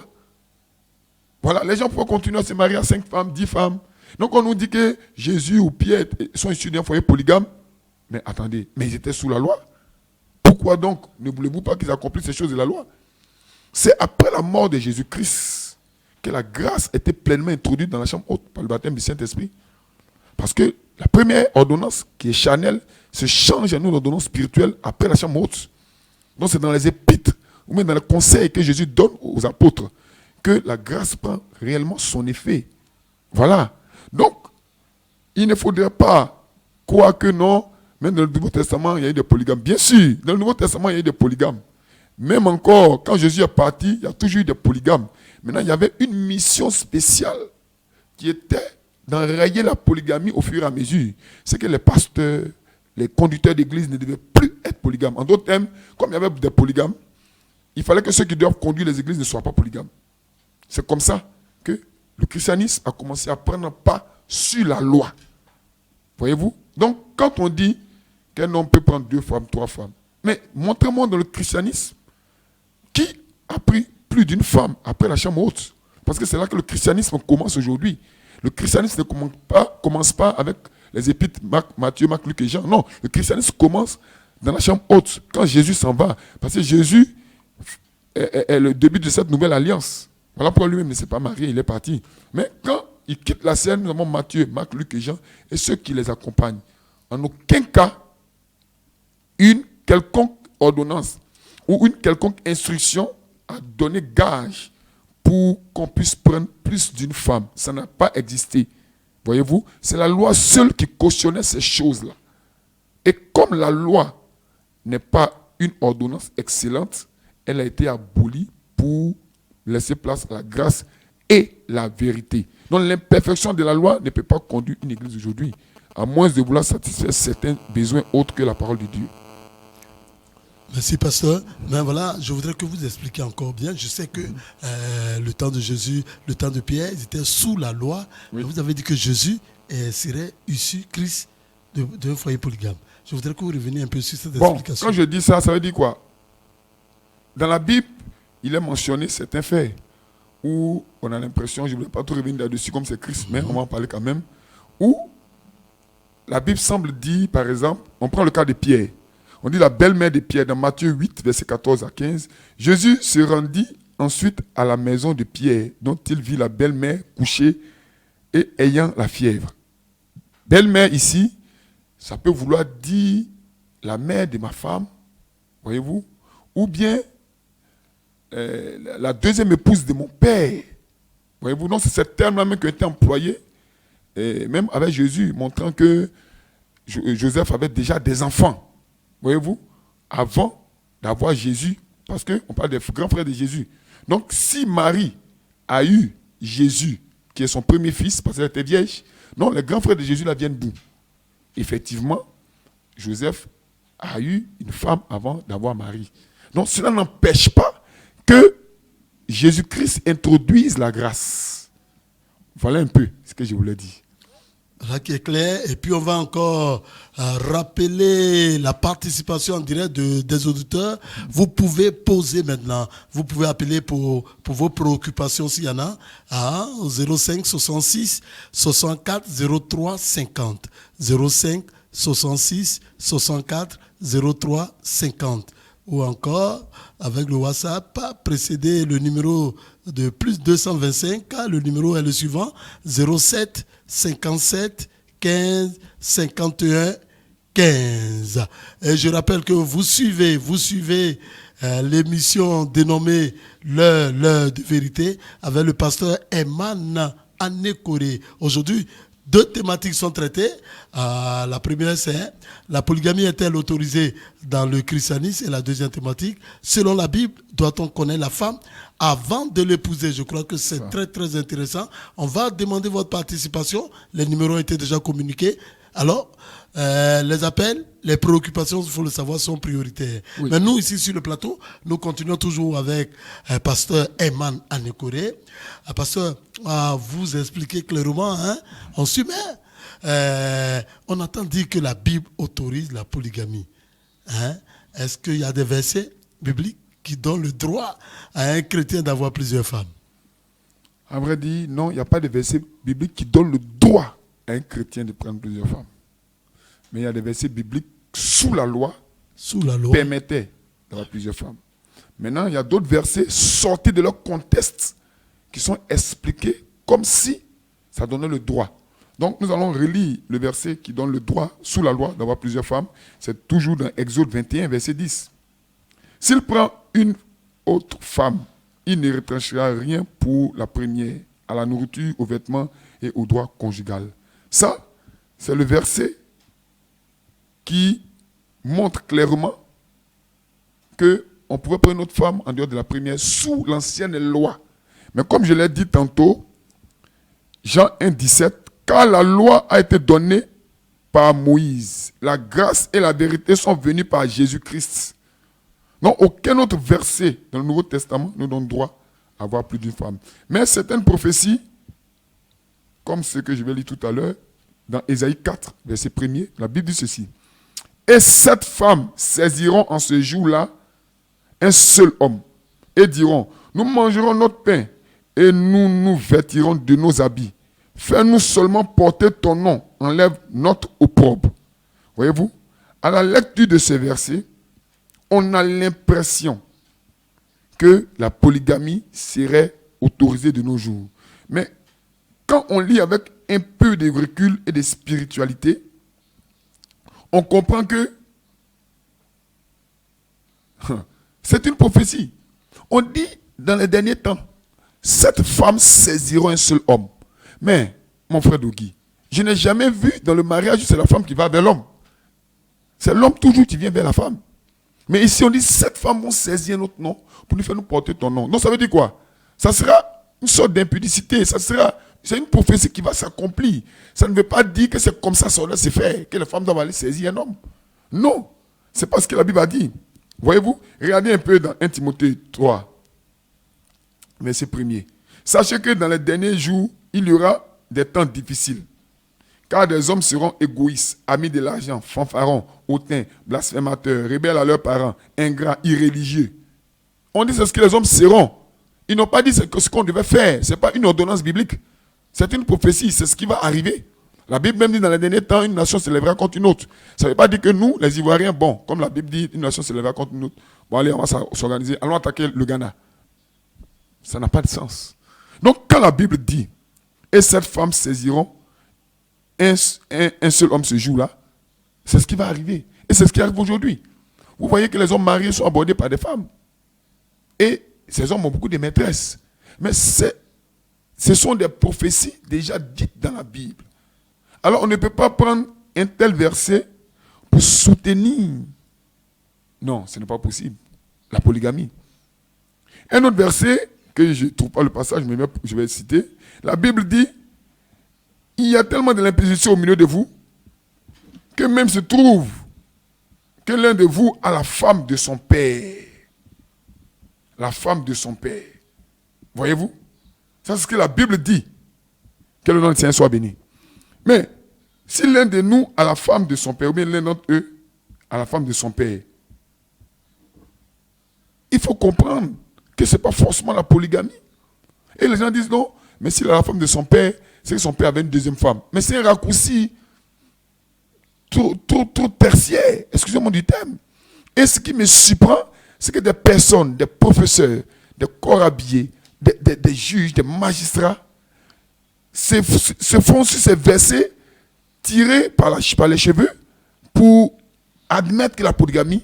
Voilà, les gens pouvaient continuer à se marier à 5 femmes, 10 femmes. Donc on nous dit que Jésus ou Pierre sont issus d'un foyer polygame. Mais attendez, mais ils étaient sous la loi. Pourquoi donc ne voulez-vous pas qu'ils accomplissent ces choses de la loi? C'est après la mort de Jésus-Christ que la grâce était pleinement introduite dans la chambre haute par le baptême du Saint-Esprit. Parce que la première ordonnance, qui est charnelle, se change en une ordonnance spirituelle après la chambre haute. Donc c'est dans les épîtres, ou même dans les conseils que Jésus donne aux apôtres, que la grâce prend réellement son effet. Voilà. Donc, il ne faudrait pas croire que non, même dans le Nouveau Testament, il y a eu des polygames. Bien sûr, dans le Nouveau Testament, il y a eu des polygames. Même encore, quand Jésus est parti, il y a toujours eu des polygames. Maintenant, il y avait une mission spéciale qui était d'enrayer la polygamie au fur et à mesure. C'est que les pasteurs, les conducteurs d'église ne devaient plus être polygames. En d'autres termes, comme il y avait des polygames, il fallait que ceux qui doivent conduire les églises ne soient pas polygames. C'est comme ça que le christianisme a commencé à prendre un pas sur la loi. Voyez-vous? Donc, quand on dit qu'un homme peut prendre 2 femmes, 3 femmes, Mais montrez-moi dans le christianisme qui a pris plus d'une femme après la chambre haute. Parce que c'est là que le christianisme commence aujourd'hui. Le christianisme ne commence pas avec les épîtres Matthieu, Marc, Luc et Jean. Non, le christianisme commence dans la chambre haute, quand Jésus s'en va. Parce que Jésus est le début de cette nouvelle alliance. Voilà pourquoi lui-même ne s'est pas marié, il est parti. Mais quand il quitte la scène, nous avons Matthieu, Marc, Luc et Jean et ceux qui les accompagnent. En aucun cas, une quelconque ordonnance ou une quelconque instruction a donné gage pour qu'on puisse prendre plus d'une femme. Ça n'a pas existé. Voyez-vous, c'est la loi seule qui cautionnait ces choses-là. Et comme la loi n'est pas une ordonnance excellente, elle a été abolie pour laisser place à la grâce et la vérité. Donc l'imperfection de la loi ne peut pas conduire une église aujourd'hui, à moins de vouloir satisfaire certains besoins autres que la parole de Dieu. Merci, pasteur. Mais voilà, je voudrais que vous expliquiez encore bien. Je sais que le temps de Jésus, le temps de Pierre, ils étaient sous la loi. Oui. Vous avez dit que Jésus serait issu, Christ, d'un foyer polygame. Je voudrais que vous reveniez un peu sur cette explication. Quand je dis ça, ça veut dire quoi? Dans la Bible, il est mentionné certains faits où on a l'impression, je ne voulais pas tout revenir là-dessus comme c'est Christ, mais on va en parler quand même, où la Bible semble dire, par exemple, on prend le cas de Pierre. On dit la belle-mère de Pierre dans Matthieu 8, versets 14 à 15. Jésus se rendit ensuite à la maison de Pierre, dont il vit la belle-mère couchée et ayant la fièvre. Belle-mère ici, ça peut vouloir dire la mère de ma femme, voyez-vous, ou bien la deuxième épouse de mon père. Voyez-vous, donc c'est ce terme-là même qui a été employé, même avec Jésus, montrant que Joseph avait déjà des enfants. Voyez-vous, avant d'avoir Jésus, parce qu'on parle des grands frères de Jésus. Donc, si Marie a eu Jésus, qui est son premier fils, parce qu'elle était vierge, non, les grands frères de Jésus là viennent d'où? Effectivement, Joseph a eu une femme avant d'avoir Marie. Donc, cela n'empêche pas que Jésus-Christ introduise la grâce. Voilà un peu ce que je voulais dire. Là qui est clair. Et puis on va encore rappeler la participation en direct des auditeurs. Vous pouvez poser maintenant. Vous pouvez appeler pour vos préoccupations s'il y en a à 05 66 64 03 50. 05 66 64 03 50. Ou encore, avec le WhatsApp, précéder le numéro de plus 225, le numéro est le suivant, 07 57 15 51 15. Et je rappelle que vous suivez l'émission dénommée L'heure de vérité avec le pasteur Eman Anekore. Aujourd'hui, deux thématiques sont traitées. La première, c'est la polygamie est-elle autorisée dans le christianisme? Et la deuxième thématique, selon la Bible, doit-on connaître la femme avant de l'épouser? Je crois que c'est très, très intéressant. On va demander votre participation. Les numéros ont été déjà communiqués. Alors, les appels, les préoccupations, il faut le savoir, sont prioritaires. Oui. Mais nous, ici sur le plateau, nous continuons toujours avec pasteur Eman Anekore. Pasteur, vous expliquez clairement, on suit, mais on entend dire que la Bible autorise la polygamie. Est-ce qu'il y a des versets bibliques qui donnent le droit à un chrétien d'avoir plusieurs femmes? À vrai dire, non, il n'y a pas de versets bibliques qui donnent le droit à un chrétien de prendre plusieurs femmes. Mais il y a des versets bibliques sous la loi permettaient d'avoir plusieurs femmes. Maintenant, il y a d'autres versets sortis de leur contexte qui sont expliqués comme si ça donnait le droit. Donc, nous allons relire le verset qui donne le droit sous la loi d'avoir plusieurs femmes. C'est toujours dans Exode 21, verset 10. S'il prend une autre femme, il ne retranchera rien pour la première, à la nourriture, aux vêtements et au droit conjugal. Ça, c'est le verset qui montre clairement qu'on pouvait prendre une autre femme en dehors de la première sous l'ancienne loi. Mais comme je l'ai dit tantôt, Jean 1, 17, car la loi a été donnée par Moïse, la grâce et la vérité sont venues par Jésus-Christ. Non, aucun autre verset dans le Nouveau Testament nous donne droit à avoir plus d'une femme. Mais certaines prophéties, comme ce que je vais lire tout à l'heure, dans Ésaïe 4, verset 1er, la Bible dit ceci. Et 7 femmes saisiront en ce jour-là un seul homme et diront, nous mangerons notre pain et nous nous vêtirons de nos habits. Fais-nous seulement porter ton nom, enlève notre opprobre. Voyez-vous, à la lecture de ce verset, on a l'impression que la polygamie serait autorisée de nos jours. Mais quand on lit avec un peu de recul et de spiritualité, on comprend que c'est une prophétie. On dit dans les derniers temps, 7 femmes saisiront un seul homme. Mais, mon frère Dogui, je n'ai jamais vu dans le mariage où c'est la femme qui va vers l'homme. C'est l'homme toujours qui vient vers la femme. Mais ici, on dit 7 femmes vont saisir notre nom pour nous faire nous porter ton nom. Donc ça veut dire quoi? Ça sera une sorte d'impudicité. C'est une prophétie qui va s'accomplir. Ça ne veut pas dire que c'est comme ça doit se faire, que les femmes doivent aller saisir un homme. Non. C'est pas ce que la Bible a dit. Voyez-vous? Regardez un peu dans 1 Timothée 3, verset 1er. Sachez que dans les derniers jours, il y aura des temps difficiles. Car des hommes seront égoïstes, amis de l'argent, fanfarons, hautains, blasphémateurs, rebelles à leurs parents, ingrats, irréligieux. On dit c'est ce que les hommes seront. Ils n'ont pas dit ce qu'on devait faire. Ce n'est pas une ordonnance biblique. C'est une prophétie, c'est ce qui va arriver. La Bible même dit dans les derniers temps, une nation se lèvera contre une autre. Ça ne veut pas dire que nous, les Ivoiriens, bon, comme la Bible dit, une nation se lèvera contre une autre. Bon, allez, on va s'organiser, allons attaquer le Ghana. Ça n'a pas de sens. Donc, quand la Bible dit, et 7 femmes saisiront un seul homme ce jour-là, c'est ce qui va arriver. Et c'est ce qui arrive aujourd'hui. Vous voyez que les hommes mariés sont abordés par des femmes. Et ces hommes ont beaucoup de maîtresses. Mais ce sont des prophéties déjà dites dans la Bible. Alors on ne peut pas prendre un tel verset pour soutenir. Non, ce n'est pas possible. La polygamie. Un autre verset, que je ne trouve pas le passage, mais je vais le citer. La Bible dit, il y a tellement de l'imposition au milieu de vous, que même se trouve que l'un de vous a la femme de son père. La femme de son père. Voyez-vous? Ça, c'est ce que la Bible dit. Que le nom de Seigneur soit béni. Mais, si l'un de nous a la femme de son père, ou bien l'un d'entre eux a la femme de son père, il faut comprendre que ce n'est pas forcément la polygamie. Et les gens disent non, mais s'il a la femme de son père, c'est que son père avait une deuxième femme. Mais c'est un raccourci trop tertiaire, excusez-moi du terme. Et ce qui me surprend, c'est que des personnes, des professeurs, des corps habillés, des juges, des magistrats, se font sur ces versets tirés par les cheveux pour admettre que la polygamie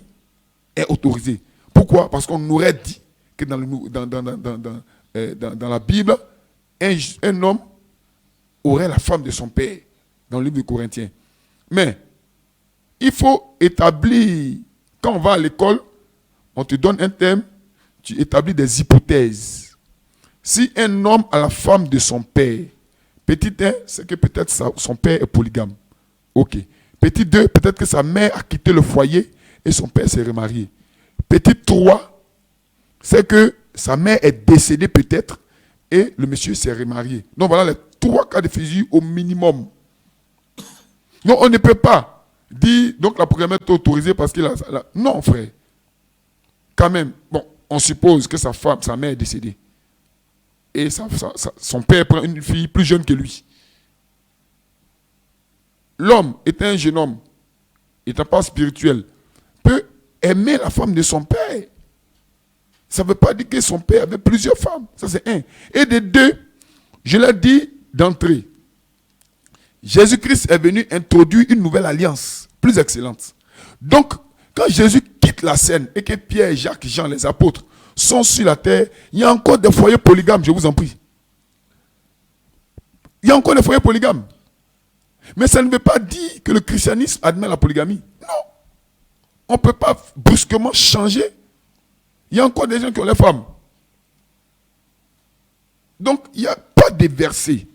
est autorisée. Pourquoi? Parce qu'on aurait dit que dans la Bible, un homme aurait la femme de son père, dans le livre de Corinthiens. Mais il faut établir, quand on va à l'école, on te donne un thème, tu établis des hypothèses. Si un homme a la femme de son père, petit 1, c'est que peut-être son père est polygame. Ok. Petit 2, peut-être que sa mère a quitté le foyer et son père s'est remarié. Petit 3, c'est que sa mère est décédée peut-être et le monsieur s'est remarié. Donc voilà les 3 cas de figure au minimum. Donc on ne peut pas dire donc la polygamie est autorisée parce qu'il a... Non frère. Quand même, bon, on suppose que sa mère est décédée. Et son père prend une fille plus jeune que lui. L'homme est un jeune homme, étant pas spirituel, peut aimer la femme de son père. Ça ne veut pas dire que son père avait plusieurs femmes. Ça c'est 1. Et de 2, je l'ai dit d'entrée, Jésus-Christ est venu introduire une nouvelle alliance, plus excellente. Donc, quand Jésus quitte la scène et que Pierre, Jacques, Jean, les apôtres, sont sur la terre, il y a encore des foyers polygames, je vous en prie. Il y a encore des foyers polygames. Mais ça ne veut pas dire que le christianisme admet la polygamie. Non. On ne peut pas brusquement changer. Il y a encore des gens qui ont les femmes. Donc, il n'y a pas de verset.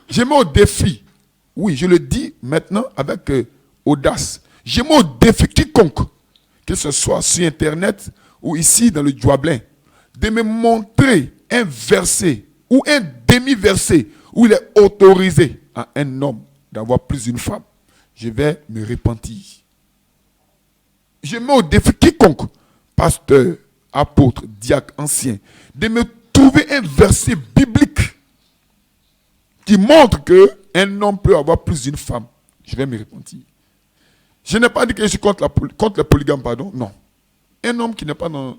Je mets au défi. Oui, je le dis maintenant avec audace. Je mets au défi quiconque, que ce soit sur Internet ou ici dans le Djoablin, de me montrer un verset ou un demi-verset où il est autorisé à un homme d'avoir plus d'une femme. Je vais me repentir. je mets au défi quiconque, pasteur, apôtre, diacre, ancien, de me trouver un verset biblique qui montre qu'un homme peut avoir plus d'une femme. Je vais me repentir. Je n'ai pas dit que je suis contre le polygame, pardon. Non. Un homme qui n'est pas dans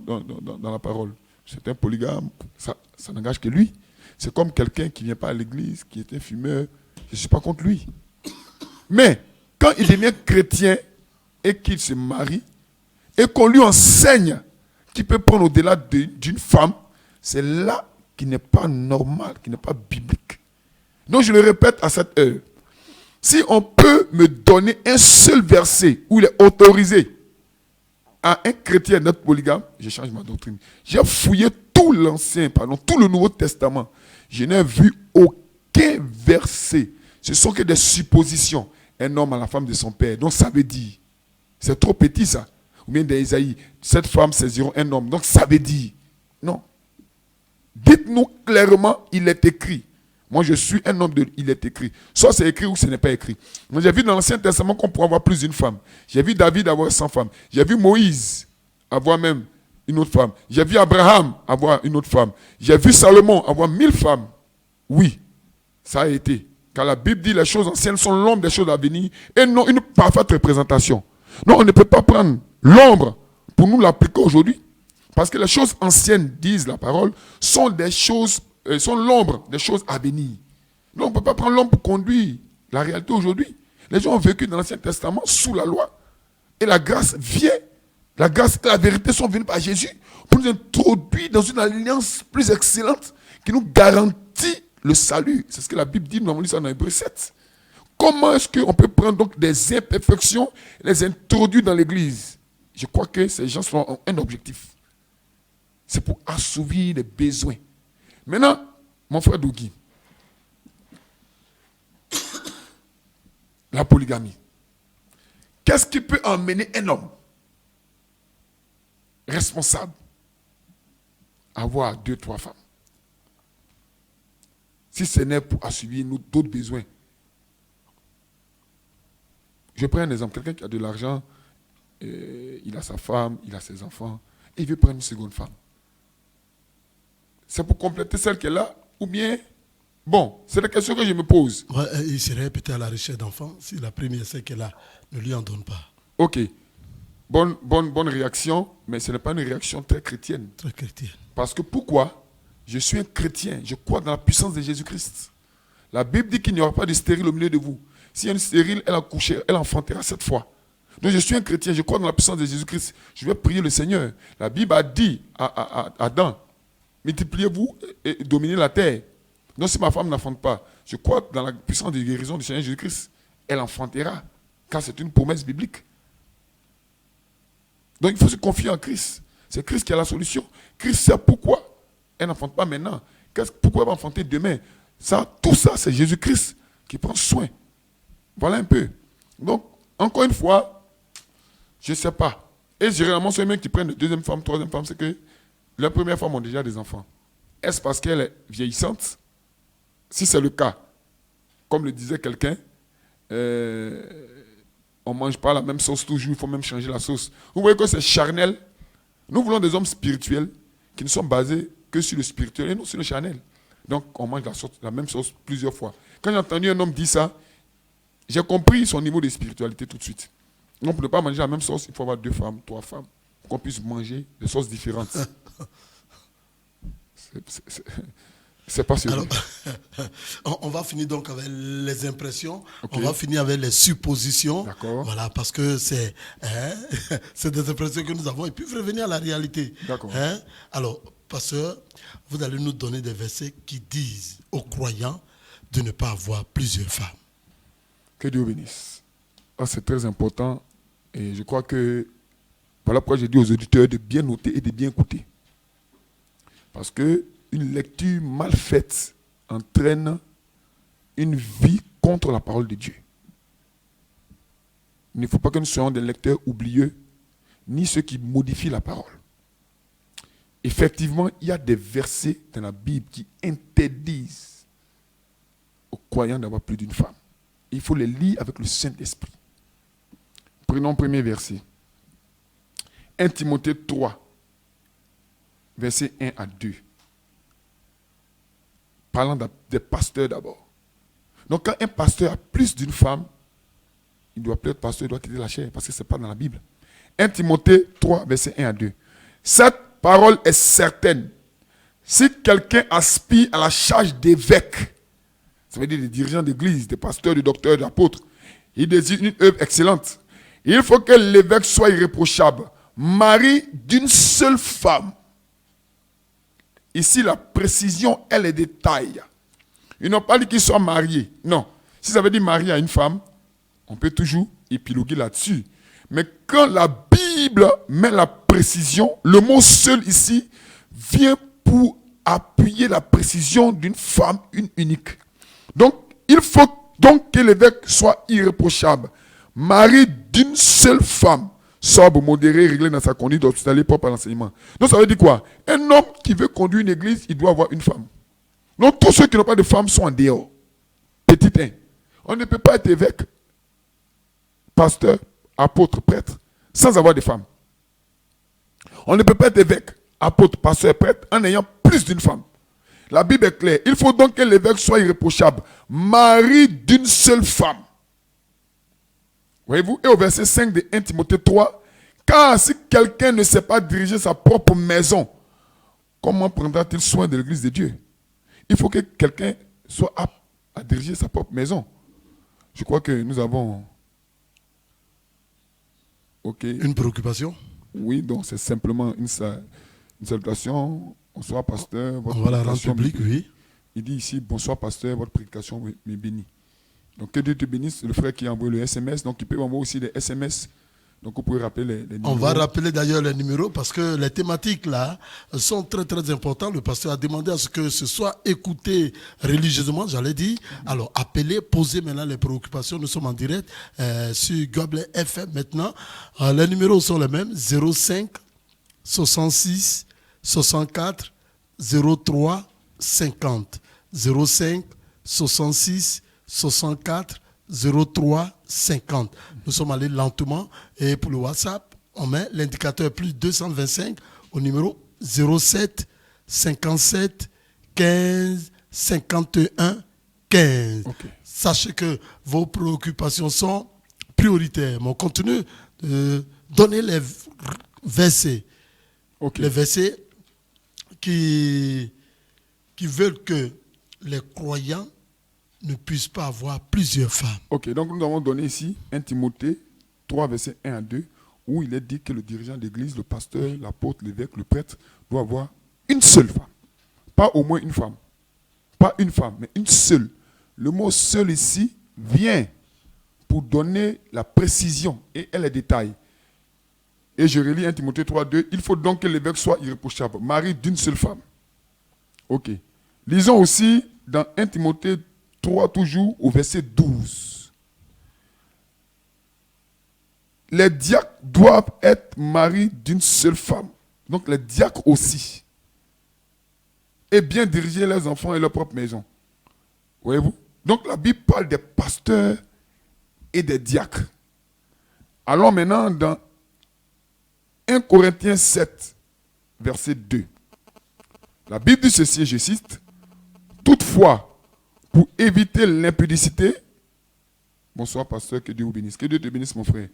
la parole, c'est un polygame, ça n'engage que lui. C'est comme quelqu'un qui ne vient pas à l'église, qui est un fumeur. Je ne suis pas contre lui. Mais quand il devient chrétien et qu'il se marie, et qu'on lui enseigne qu'il peut prendre au-delà d'une femme, c'est là qui n'est pas normal, qui n'est pas biblique. Donc je le répète à cette heure. Si on peut me donner un seul verset où il est autorisé à un chrétien d'être polygame, je change ma doctrine. J'ai fouillé tout le Nouveau Testament. Je n'ai vu aucun verset. Ce sont que des suppositions. Un homme à la femme de son père. Donc ça veut dire, c'est trop petit ça. Ou bien d'Ésaïe, cette femme saisiront un homme. Donc ça veut dire, non. Dites-nous clairement, il est écrit. Moi, je suis un homme il est écrit. Soit c'est écrit ou ce n'est pas écrit. Moi, j'ai vu dans l'Ancien Testament qu'on pourrait avoir plus d'une femme. J'ai vu David avoir 100 femmes. J'ai vu Moïse avoir même une autre femme. J'ai vu Abraham avoir une autre femme. J'ai vu Salomon avoir 1000 femmes. Oui, ça a été. Car la Bible dit les choses anciennes sont l'ombre des choses à venir et non une parfaite représentation. Non, on ne peut pas prendre l'ombre pour nous l'appliquer aujourd'hui. Parce que les choses anciennes, disent la parole, sont des choses sont l'ombre des choses à venir. Donc on ne peut pas prendre l'ombre pour conduire la réalité aujourd'hui. Les gens ont vécu dans l'Ancien Testament sous la loi. Et la grâce vient. La grâce et la vérité sont venues par Jésus pour nous introduire dans une alliance plus excellente qui nous garantit le salut. C'est ce que la Bible dit, nous avons lu ça dans Hébreux 7. Comment est-ce qu'on peut prendre donc des imperfections et les introduire dans l'Église? Je crois que ces gens ont un objectif. C'est pour assouvir les besoins. Maintenant, mon frère Dougui, la polygamie. Qu'est-ce qui peut emmener un homme responsable à avoir 2-3 femmes? Si ce n'est pour assouvir d'autres besoins. Je prends un exemple. Quelqu'un qui a de l'argent, il a sa femme, il a ses enfants, et il veut prendre une seconde femme. C'est pour compléter celle qui est là, ou bien, bon, c'est la question que je me pose. Ouais, il serait peut-être à la recherche d'enfants si la première, celle qui est là, ne lui en donne pas. Ok. Bonne réaction, mais ce n'est pas une réaction très chrétienne. Très chrétienne. Parce que pourquoi? Je suis un chrétien, je crois dans la puissance de Jésus-Christ. La Bible dit qu'il n'y aura pas de stérile au milieu de vous. S'il y a une stérile, elle a couché, elle enfantera 7 fois. Donc je suis un chrétien, je crois dans la puissance de Jésus-Christ. Je vais prier le Seigneur. La Bible a dit à Adam, multipliez-vous et dominez la terre. Donc si ma femme n'enfante pas, je crois dans la puissance de guérison du Seigneur Jésus-Christ. Elle enfantera, car c'est une promesse biblique. Donc il faut se confier en Christ. C'est Christ qui a la solution. Christ sait pourquoi elle n'enfante pas maintenant. Pourquoi elle va enfanter demain? Tout ça, c'est Jésus-Christ qui prend soin. Voilà un peu. Donc, encore une fois, je ne sais pas. Et généralement, ceux qui prennent de deuxième femme, troisième femme, c'est que la première femme ont déjà des enfants. Est-ce parce qu'elle est vieillissante? Si c'est le cas, comme le disait quelqu'un, on ne mange pas la même sauce toujours, il faut même changer la sauce. Vous voyez que c'est charnel. Nous voulons des hommes spirituels qui ne sont basés que sur le spirituel et non sur le charnel. Donc, on mange la même sauce plusieurs fois. Quand j'ai entendu un homme dire ça, j'ai compris son niveau de spiritualité tout de suite. Donc, pour ne pas manger la même sauce, il faut avoir 2 femmes, 3 femmes, pour qu'on puisse manger des sauces différentes. C'est pas sûr. Alors, on va finir donc avec les impressions. Okay. On va finir avec les suppositions. D'accord. Voilà, parce que c'est des impressions que nous avons et puis revenir à la réalité. D'accord. Alors, pasteur, vous allez nous donner des versets qui disent aux croyants de ne pas avoir plusieurs femmes. Que Dieu bénisse. C'est très important et je crois que voilà pourquoi j'ai dit aux auditeurs de bien noter et de bien écouter. Parce que une lecture mal faite entraîne une vie contre la parole de Dieu. Il ne faut pas que nous soyons des lecteurs oublieux, ni ceux qui modifient la parole. Effectivement, il y a des versets dans la Bible qui interdisent aux croyants d'avoir plus d'une femme. Il faut les lire avec le Saint-Esprit. Prenons le premier verset. 1 Timothée 3, versets 1 à 2. Parlant des pasteurs d'abord. Donc quand un pasteur a plus d'une femme, il doit plus être pasteur, il doit quitter la chair, parce que ce n'est pas dans la Bible. 1 Timothée 3, versets 1 à 2. Cette parole est certaine. Si quelqu'un aspire à la charge d'évêque, ça veut dire des dirigeants d'église, des pasteurs, des docteurs, des apôtres, il désire une œuvre excellente. Il faut que l'évêque soit irréprochable, mari d'une seule femme. Ici, la précision est les détails. Ils n'ont pas dit qu'il soit marié. Non. Si ça veut dire marié à une femme, on peut toujours épiloguer là-dessus. Mais quand la Bible met la précision, le mot seul ici vient pour appuyer la précision d'une femme, une unique. Donc, il faut donc que l'évêque soit irréprochable, mari d'une seule femme, sobre, modéré, réglé dans sa conduite, hospitalier, propre à l'enseignement. Donc, ça veut dire quoi? Un homme qui veut conduire une église, il doit avoir une femme. Donc, tous ceux qui n'ont pas de femme sont en dehors. Petit 1. On ne peut pas être évêque, pasteur, apôtre, prêtre, sans avoir de femme. On ne peut pas être évêque, apôtre, pasteur, prêtre, en ayant plus d'une femme. La Bible est claire. Il faut donc que l'évêque soit irréprochable, mari d'une seule femme. Voyez-vous? Et au verset 5 de 1 Timothée 3, car si quelqu'un ne sait pas diriger sa propre maison, comment prendra-t-il soin de l'église de Dieu? Il faut que quelqu'un soit apte à diriger sa propre maison. Je crois que nous avons... Ok. Une préoccupation? Oui, donc c'est simplement une salutation. Bonsoir, pasteur. On va la rendre publique, oui. Il dit ici, bonsoir, pasteur, votre prédication m'est bénie. Donc que Dieu te bénisse. Le frère qui a envoyé le SMS, donc il peut envoyer aussi des SMS. Donc vous pouvez rappeler les numéros. On va rappeler d'ailleurs les numéros parce que les thématiques là sont très très importantes. Le pasteur a demandé à ce que ce soit écouté religieusement, j'allais dire. Alors appelez, posez maintenant les préoccupations. Nous sommes en direct sur Gobelet FM maintenant. Les numéros sont les mêmes, 05 66 64 03 50. 05 66 64 03 50. Nous sommes allés lentement et pour le WhatsApp, on met l'indicateur plus 225 au numéro 07 57 15 51 15. Okay. Sachez que vos préoccupations sont prioritaires. On continue de donner les versets. Okay. Les versets qui veulent que les croyants ne puissent pas avoir plusieurs femmes. Ok, donc nous avons donné ici 1 Timothée 3, versets 1 à 2, où il est dit que le dirigeant d'église, le pasteur, l'apôtre, l'évêque, le prêtre, doit avoir une seule femme. Pas au moins une femme. Pas une femme, mais une seule. Le mot seul ici vient pour donner la précision et les détails. Et je relis 1 Timothée 3, 2. Il faut donc que l'évêque soit irréprochable, mari d'une seule femme. Ok. Lisons aussi dans 1 Timothée 3, toujours au verset 12. Les diacres doivent être maris d'une seule femme. Donc les diacres aussi. Et bien diriger leurs enfants et leur propre maison. Voyez-vous? Donc la Bible parle des pasteurs et des diacres. Allons maintenant dans 1 Corinthiens 7, verset 2. La Bible dit ceci, je cite, « Toutefois, pour éviter l'impudicité, » bonsoir pasteur, que Dieu vous bénisse. Que Dieu te bénisse mon frère.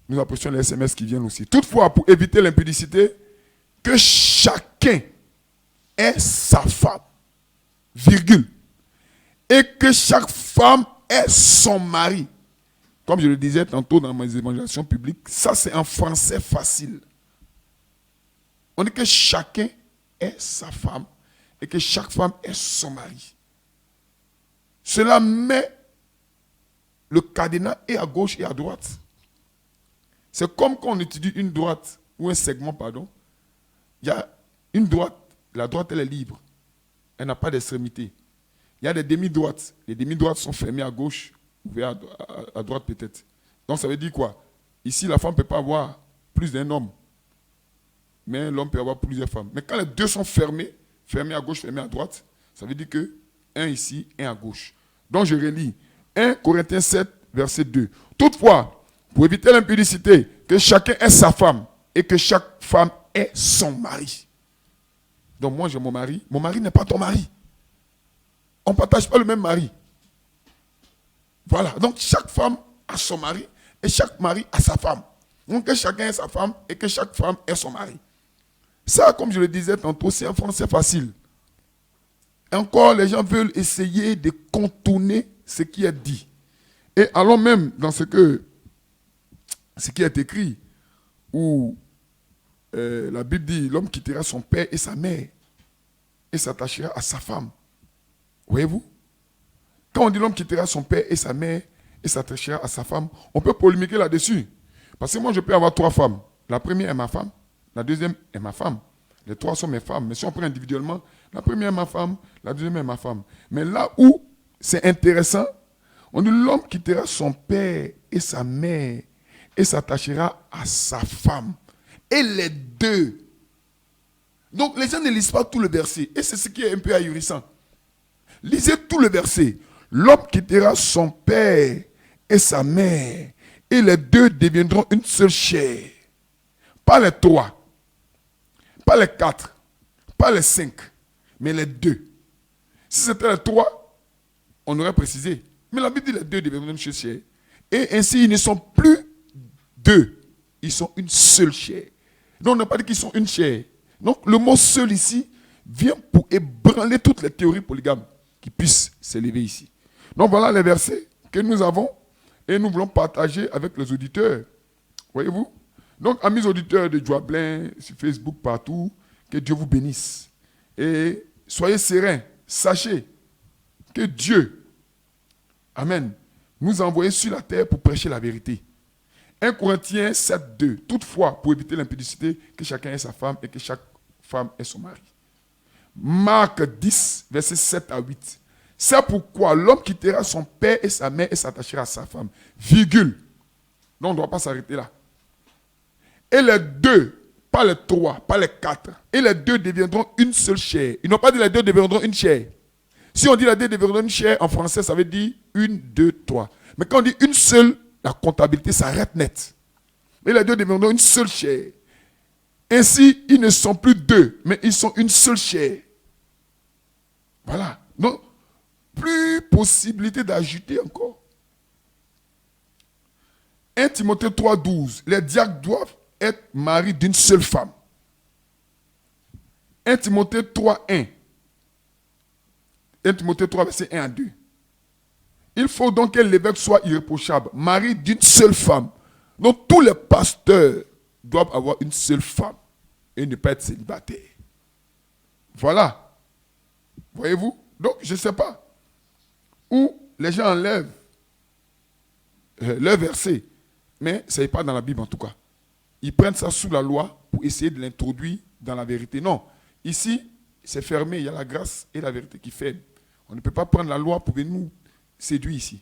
Nous apprécions les SMS qui viennent aussi. « Toutefois, pour éviter l'impudicité, que chacun ait sa femme, virgule, et que chaque femme ait son mari. » Comme je le disais tantôt dans mes évangélisations publiques, ça c'est en français facile. On dit que chacun ait sa femme et que chaque femme ait son mari. Cela met le cadenas et à gauche et à droite. C'est comme quand on étudie une droite ou un segment, pardon. Il y a une droite, la droite elle est libre. Elle n'a pas d'extrémité. Il y a des demi-droites. Les demi-droites sont fermées à gauche, ouvertes à droite peut-être. Donc ça veut dire quoi? Ici, la femme ne peut pas avoir plus d'un homme. Mais l'homme peut avoir plusieurs femmes. Mais quand les deux sont fermés à gauche, fermés à droite, ça veut dire que un ici, un à gauche. Donc je relis 1 Corinthiens 7, verset 2. Toutefois, pour éviter l'impudicité, que chacun ait sa femme et que chaque femme ait son mari. Donc moi j'ai mon mari n'est pas ton mari. On ne partage pas le même mari. Voilà, donc chaque femme a son mari et chaque mari a sa femme. Donc que chacun ait sa femme et que chaque femme ait son mari. Ça, comme je le disais tantôt, c'est un français facile. Et encore, les gens veulent essayer de contourner ce qui est dit. Et allons même dans ce qui est écrit, où la Bible dit, l'homme quittera son père et sa mère et s'attachera à sa femme. Voyez-vous? Quand on dit l'homme quittera son père et sa mère et s'attachera à sa femme, on peut polémiquer là-dessus. Parce que moi, je peux avoir 3 femmes. La première est ma femme, la deuxième est ma femme. Les 3 sont mes femmes. Mais si on prend individuellement, la première est ma femme, la deuxième est ma femme. Mais là où c'est intéressant, on dit l'homme quittera son père et sa mère et s'attachera à sa femme. Et les deux. Donc les gens ne lisent pas tout le verset. Et c'est ce qui est un peu ahurissant. Lisez tout le verset. L'homme quittera son père et sa mère. Et les deux deviendront une seule chair. Pas les 3. Pas les 4. Pas les 5. Mais les 2. Si c'était les 3, on aurait précisé. Mais la Bible dit les 2 deviendront une seule chair. Et ainsi, ils ne sont plus 2. Ils sont une seule chair. Donc, on n'a pas dit qu'ils sont une chair. Donc, le mot seul ici vient pour ébranler toutes les théories polygames qui puissent s'élever ici. Donc, voilà les versets que nous avons et nous voulons partager avec les auditeurs. Voyez-vous? Donc, amis auditeurs de Joablin, sur Facebook, partout, que Dieu vous bénisse. Et soyez sereins. Sachez que Dieu, amen, nous a envoyés sur la terre pour prêcher la vérité. 1 Corinthiens 7, 2. Toutefois, pour éviter l'impudicité, que chacun ait sa femme et que chaque femme ait son mari. Marc 10, versets 7 à 8. C'est pourquoi l'homme quittera son père et sa mère et s'attachera à sa femme. Virgule. Donc on ne doit pas s'arrêter là. Et les 2, pas les 3, pas les 4. Et les 2 deviendront une seule chair. Ils n'ont pas dit les 2 deviendront une chair. Si on dit les 2 deviendront une chair, en français, ça veut dire 1, 2, 3. Mais quand on dit une seule, la comptabilité s'arrête net. Et les 2 deviendront une seule chair. Ainsi, ils ne sont plus 2, mais ils sont une seule chair. Voilà. Donc, plus possibilité d'ajouter encore. 1 Timothée 3, 12. Les diacres doivent être mariés d'une seule femme. 1 Timothée 3, 1. 1 Timothée 3, verset 1 à 2. Il faut donc que l'évêque soit irréprochable, marié d'une seule femme. Donc tous les pasteurs doivent avoir une seule femme et ne pas être célibataires. Voilà. Voyez-vous? Donc je ne sais pas où les gens enlèvent leur verset, mais ce n'est pas dans la Bible en tout cas. Ils prennent ça sous la loi pour essayer de l'introduire dans la vérité. Non. Ici, c'est fermé. Il y a la grâce et la vérité qui ferment. On ne peut pas prendre la loi pour venir nous séduire ici.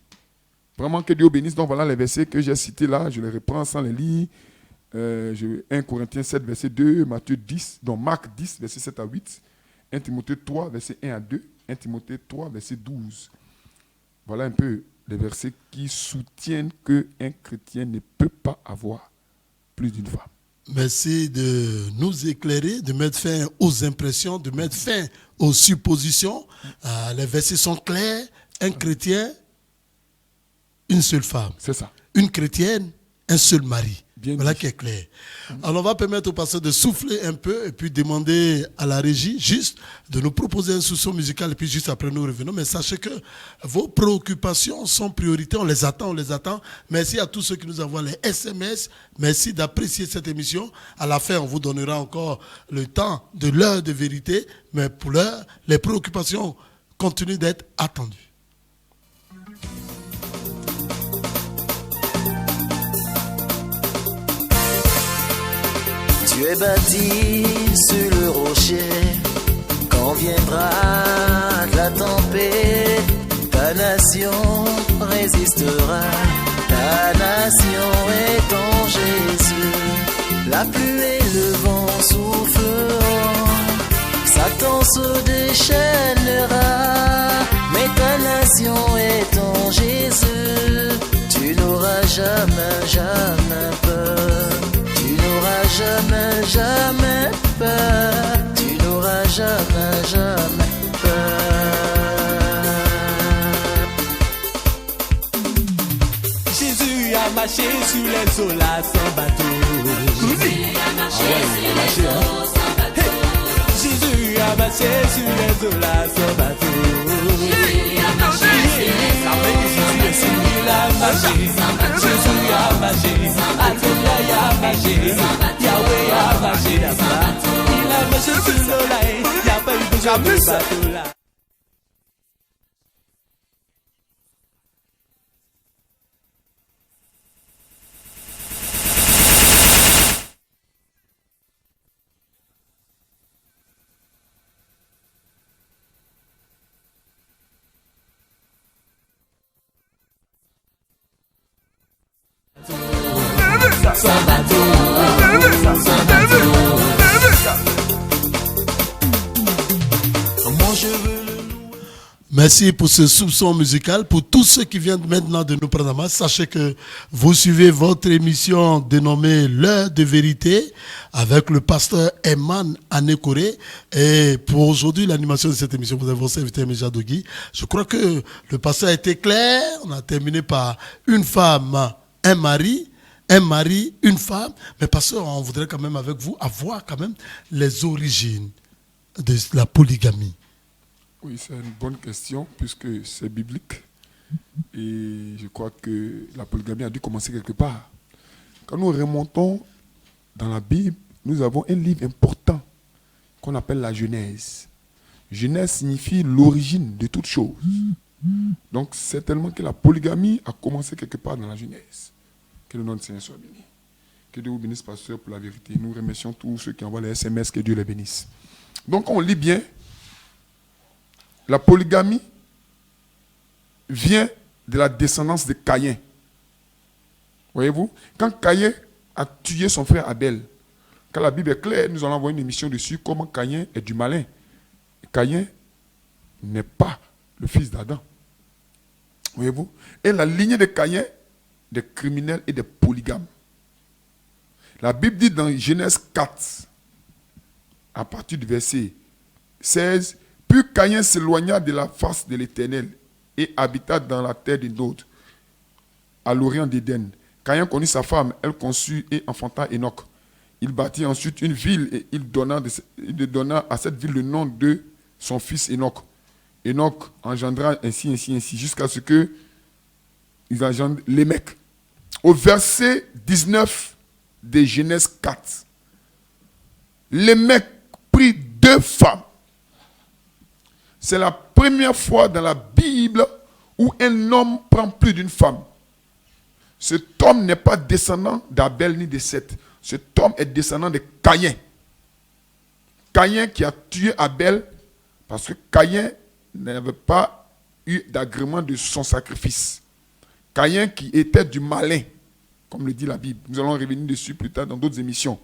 Vraiment que Dieu bénisse. Donc voilà les versets que j'ai cités là. Je les reprends sans les lire. 1 Corinthiens 7, verset 2. Matthieu 10. Donc Marc 10, verset 7 à 8. 1 Timothée 3, verset 1 à 2. 1 Timothée 3, verset 12. Voilà un peu les versets qui soutiennent qu'un chrétien ne peut pas avoir plus d'une femme. Merci de nous éclairer, de mettre fin aux impressions, de mettre fin aux suppositions. Les versets sont clairs. Un chrétien, une seule femme. C'est ça. Une chrétienne, un seul mari. Bien voilà dit. qui est clair. Alors on va permettre au pasteur de souffler un peu et puis demander à la régie juste de nous proposer un sous-son musical et puis juste après nous revenons. Mais sachez que vos préoccupations sont prioritaires. On les attend, on les attend. Merci à tous ceux qui nous envoient les SMS. Merci d'apprécier cette émission. À la fin, on vous donnera encore le temps de l'heure de vérité. Mais pour l'heure, les préoccupations continuent d'être attendues. Tu es bâti sur le rocher, quand viendra la tempête, ta nation résistera, ta nation est en Jésus. La pluie et le vent souffleront, Satan se déchaînera, mais ta nation est en Jésus. Tu n'auras jamais, jamais peur, tu n'auras jamais jamais peur. Tu n'auras jamais, jamais peur. Jésus a marché sur les eaux là sans bateau. Jésus a marché sur les eaux sans bateau. Jésus a marché sur les eaux là sans bateau. Jésus a marché sur les eaux Il a marché, Jésus a marché, Adonai a marché, Yahweh a marché là-bas. Il a marché sur l'eau là, il n'y a pas eu besoin de bateau là. Sans bateau, sans bateau. Moi je veux le louer. Merci pour ce soupçon musical. Pour tous ceux qui viennent maintenant de nous prendre en main, sachez que vous suivez votre émission dénommée L'heure de vérité avec le pasteur Eman Anekoré. Et pour aujourd'hui, l'animation de cette émission, vous avez votre invité Meja Dogui. Je crois que le pasteur a été clair. On a terminé par une femme, un mari, une femme. Mais pasteur, on voudrait quand même avec vous avoir quand même les origines de la polygamie. Oui, c'est une bonne question puisque c'est biblique. Et je crois que la polygamie a dû commencer quelque part. Quand nous remontons dans la Bible, nous avons un livre important qu'on appelle la Genèse. Genèse signifie l'origine de toute chose. Donc, certainement que la polygamie a commencé quelque part dans la Genèse. Que le nom de Seigneur soit béni. Que Dieu vous bénisse, pasteur, pour la vérité. Nous remercions tous ceux qui envoient les SMS, que Dieu les bénisse. Donc, on lit bien. La polygamie vient de la descendance de Caïn. Voyez-vous? Quand Caïn a tué son frère Abel, quand la Bible est claire, nous allons avoir une émission dessus, comment Caïn est du malin. Caïn n'est pas le fils d'Adam. Voyez-vous? Et la lignée de Caïn, des criminels et des polygames. La Bible dit dans Genèse 4, à partir du verset 16, « Puis Caïn s'éloigna de la face de l'Éternel et habita dans la terre de Nod, à l'orient d'Éden. Caïn connut sa femme, elle conçut et enfanta Enoch. Il bâtit ensuite une ville et il donna à cette ville le nom de son fils Enoch. Enoch engendra ainsi, jusqu'à ce que il engendre Lémec. » Au verset 19 de Genèse 4, Lémec prit 2 femmes. C'est la première fois dans la Bible où un homme prend plus d'une femme. Cet homme n'est pas descendant d'Abel ni de Seth. Cet homme est descendant de Caïn. Caïn qui a tué Abel parce que Caïn n'avait pas eu d'agrément de son sacrifice. Caïn qui était du malin, comme le dit la Bible. Nous allons revenir dessus plus tard dans d'autres émissions.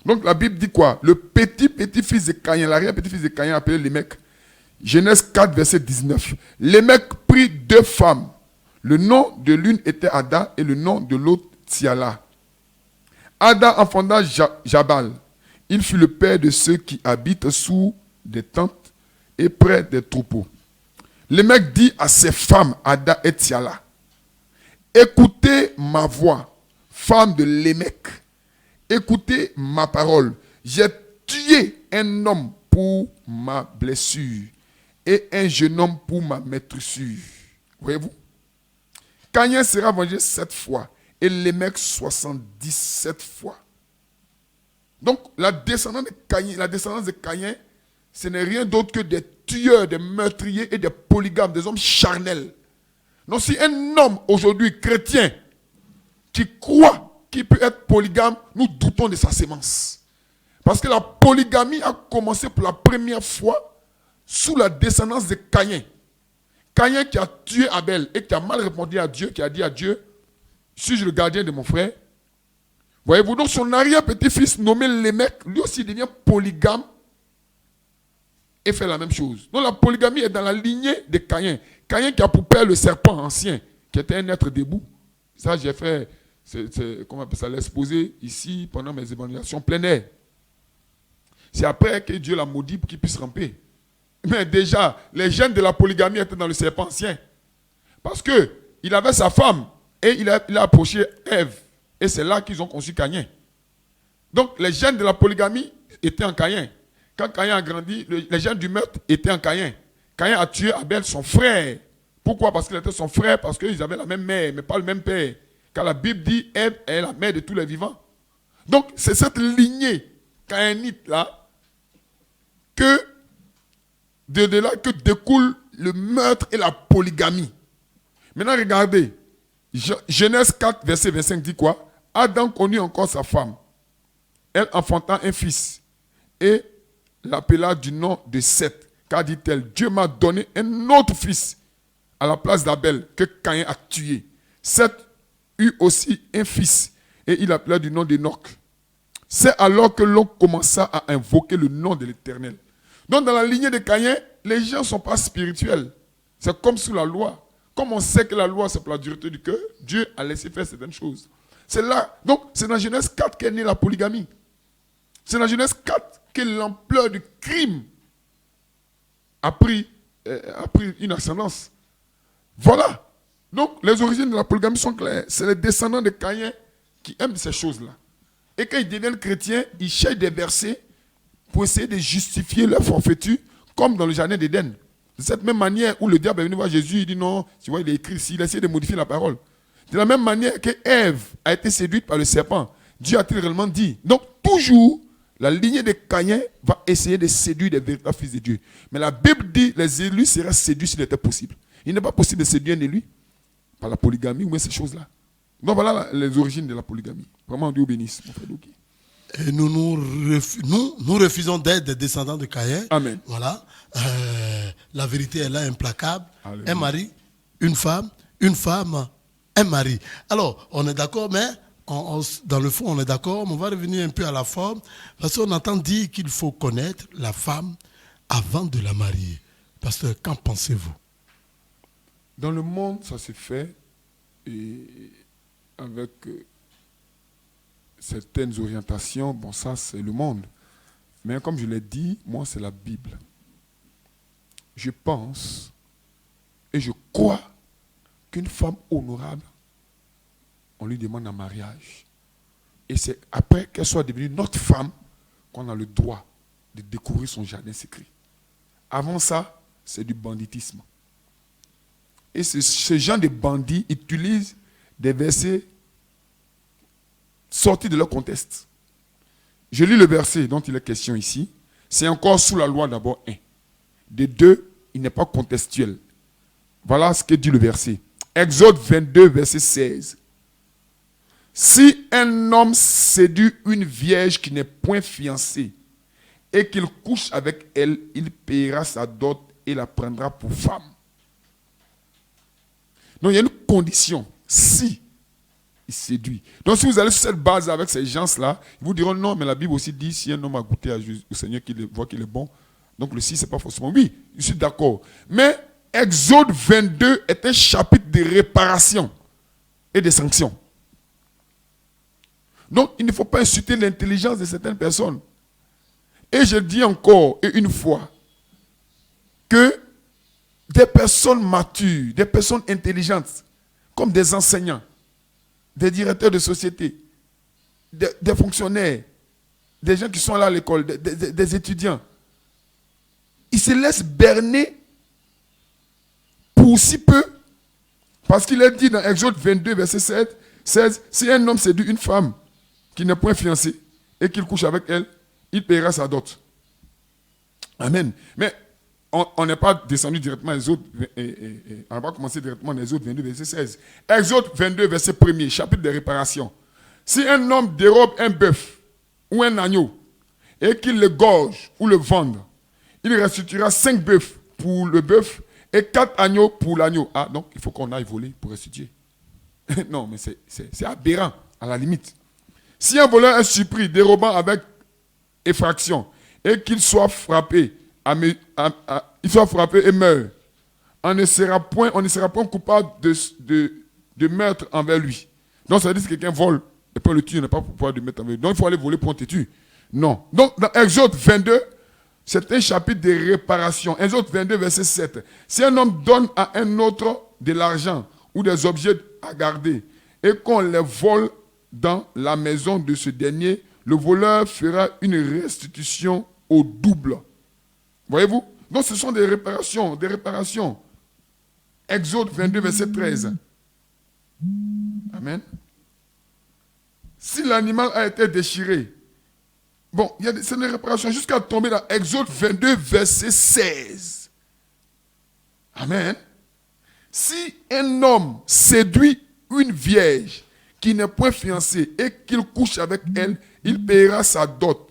Donc la Bible dit quoi? Le petit-fils de Caïn, l'arrière-petit-fils de Caïn appelé Lémec. Genèse 4, verset 19. Lémec prit 2 femmes. Le nom de l'une était Ada et le nom de l'autre Tiala. Ada enfanta Jabal. Il fut le père de ceux qui habitent sous des tentes et près des troupeaux. Lémec dit à ses femmes, Ada et Tiala, « Écoutez ma voix, femme de Lémec. Écoutez ma parole. J'ai tué un homme pour ma blessure et un jeune homme pour ma maîtressure. » Voyez-vous? Caïn sera vengé 7 fois et Lémec 77 fois. Donc la descendance de Caïn, ce n'est rien d'autre que des tueurs, des meurtriers et des polygames, des hommes charnels. Donc si un homme aujourd'hui chrétien qui croit qu'il peut être polygame, nous doutons de sa sémence. Parce que la polygamie a commencé pour la première fois sous la descendance de Caïn. Caïn qui a tué Abel et qui a mal répondu à Dieu, qui a dit à Dieu, suis-je le gardien de mon frère? Voyez-vous, donc son arrière-petit-fils nommé Lémec, lui aussi devient polygame et fait la même chose. Donc la polygamie est dans la lignée de Caïn. Caïn qui a pour père le serpent ancien, qui était un être debout. Ça, j'ai fait, comment on appelle ça, l'exposé ici pendant mes évaluations plein air. C'est après que Dieu l'a maudit pour qu'il puisse ramper. Mais déjà, les gènes de la polygamie étaient dans le serpent ancien. Parce qu'il avait sa femme et il a approché Ève. Et c'est là qu'ils ont conçu Caïn. Donc les gènes de la polygamie étaient en Caïn. Quand Caïn a grandi, les gènes du meurtre étaient en Caïn. Caïn a tué Abel, son frère. Pourquoi? Parce qu'il était son frère, parce qu'ils avaient la même mère, mais pas le même père. Car la Bible dit Ève est la mère de tous les vivants. Donc c'est cette lignée caïnite là que de là que découle le meurtre et la polygamie. Maintenant regardez, Genèse 4 verset 25 dit quoi? Adam connut encore sa femme. Elle enfanta un fils et l'appela du nom de Seth. Car dit-elle, Dieu m'a donné un autre fils à la place d'Abel que Caïn a tué. Seth eut aussi un fils et il l'appela du nom d'Enoch. C'est alors que l'on commença à invoquer le nom de l'Éternel. Donc dans la lignée de Caïn, les gens ne sont pas spirituels. C'est comme sous la loi. Comme on sait que la loi c'est pour la dureté du cœur, Dieu a laissé faire certaines choses. C'est là, donc c'est dans Genèse 4 qu'est née la polygamie. C'est dans Genèse 4 que l'ampleur du crime a pris une ascendance. Voilà. Donc les origines de la polygamie sont claires. C'est les descendants de Caïn qui aiment ces choses-là. Et quand ils deviennent chrétiens, ils cherchent des versets pour essayer de justifier leur forfaiture, comme dans le jardin d'Éden. De cette même manière où le diable est venu voir Jésus, il dit non, tu vois, il est écrit ici, il a essayé de modifier la parole. De la même manière que Ève a été séduite par le serpent, Dieu a-t-il réellement dit. Donc toujours, la lignée de Caïn va essayer de séduire les véritables fils de Dieu. Mais la Bible dit les élus seraient séduits s'il était possible. Il n'est pas possible de séduire un élu par la polygamie ou même ces choses-là. Donc voilà les origines de la polygamie. Vraiment, Dieu bénisse, mon frère Doki. Et nous refusons d'être des descendants de Caïn. Amen. Voilà. La vérité est là, implacable. Alléluia. Un mari, une femme, un mari. Alors, on est d'accord, mais dans le fond, on est d'accord, mais on va revenir un peu à la forme. Parce qu'on entend dire qu'il faut connaître la femme avant de la marier. Pasteur, qu'en pensez-vous? Dans le monde, ça se fait avec certaines orientations. Bon, ça, c'est le monde. Mais comme je l'ai dit, moi, c'est la Bible. Je pense et je crois qu'une femme honorable, on lui demande un mariage. Et c'est après qu'elle soit devenue notre femme qu'on a le droit de découvrir son jardin secret. Avant ça, c'est du banditisme. Et ce genre de bandits utilisent des versets sortis de leur contexte. Je lis le verset dont il est question ici. C'est encore sous la loi d'abord 1. De 2, il n'est pas contextuel. Voilà ce que dit le verset. Exode 22, verset 16. Si un homme séduit une vierge qui n'est point fiancée et qu'il couche avec elle, il paiera sa dot et la prendra pour femme. Donc il y a une condition. Si il séduit. Donc si vous allez sur cette base avec ces gens-là, ils vous diront non, mais la Bible aussi dit si un homme a goûté au Seigneur qu'il voit qu'il est bon, donc le si c'est pas forcément. Oui, je suis d'accord. Mais Exode 22 est un chapitre de réparation et de sanctions. Donc il ne faut pas insulter l'intelligence de certaines personnes. Et je dis encore et une fois que des personnes matures, des personnes intelligentes, comme des enseignants, des directeurs de société, des fonctionnaires, des gens qui sont là à l'école, des étudiants, ils se laissent berner pour si peu, parce qu'il est dit dans Exode 22, verset 16, si un homme séduit une femme qui n'est point fiancée et qu'il couche avec elle, il paiera sa dot. Amen. Mais on n'est pas descendu directement à Exode, on n'a pas commencé directement à Exode 22, verset 16. Exode 22, verset 1er, chapitre de réparation. Si un homme dérobe un bœuf ou un agneau et qu'il le gorge ou le vende, il restituera 5 bœufs pour le bœuf et 4 agneaux pour l'agneau. Ah, donc il faut qu'on aille voler pour restituer. Non, mais c'est aberrant, à la limite. Si un voleur est surpris dérobant avec effraction et qu'il soit frappé, il soit frappé et meurt, on ne sera point coupable de meurtre envers lui. Donc ça veut dire que quelqu'un vole et pas le tue, il n'a pas pour pouvoir de mettre envers lui. Donc il faut aller voler pour un têtu. Non. Donc, dans Exode 22, c'est un chapitre de réparation. Exode 22, verset 7. Si un homme donne à un autre de l'argent ou des objets à garder et qu'on les vole dans la maison de ce dernier, le voleur fera une restitution au double. Voyez-vous? Donc, ce sont des réparations, des réparations. Exode 22, verset 13. Amen. Si l'animal a été déchiré, bon, c'est une réparation jusqu'à tomber dans Exode 22, verset 16. Amen. Si un homme séduit une vierge qui n'est point fiancée et qu'il couche avec elle, il paiera sa dot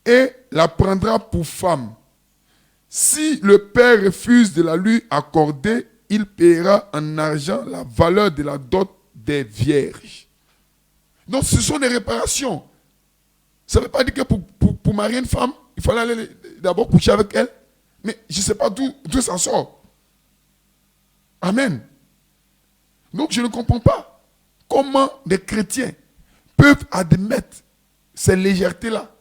et la prendra pour femme. Si le père refuse de la lui accorder, il paiera en argent la valeur de la dot des vierges. Donc ce sont des réparations. Ça ne veut pas dire que pour marier une femme, il fallait aller d'abord coucher avec elle. Mais je ne sais pas d'où ça sort. Amen. Donc je ne comprends pas comment des chrétiens peuvent admettre ces légèretés-là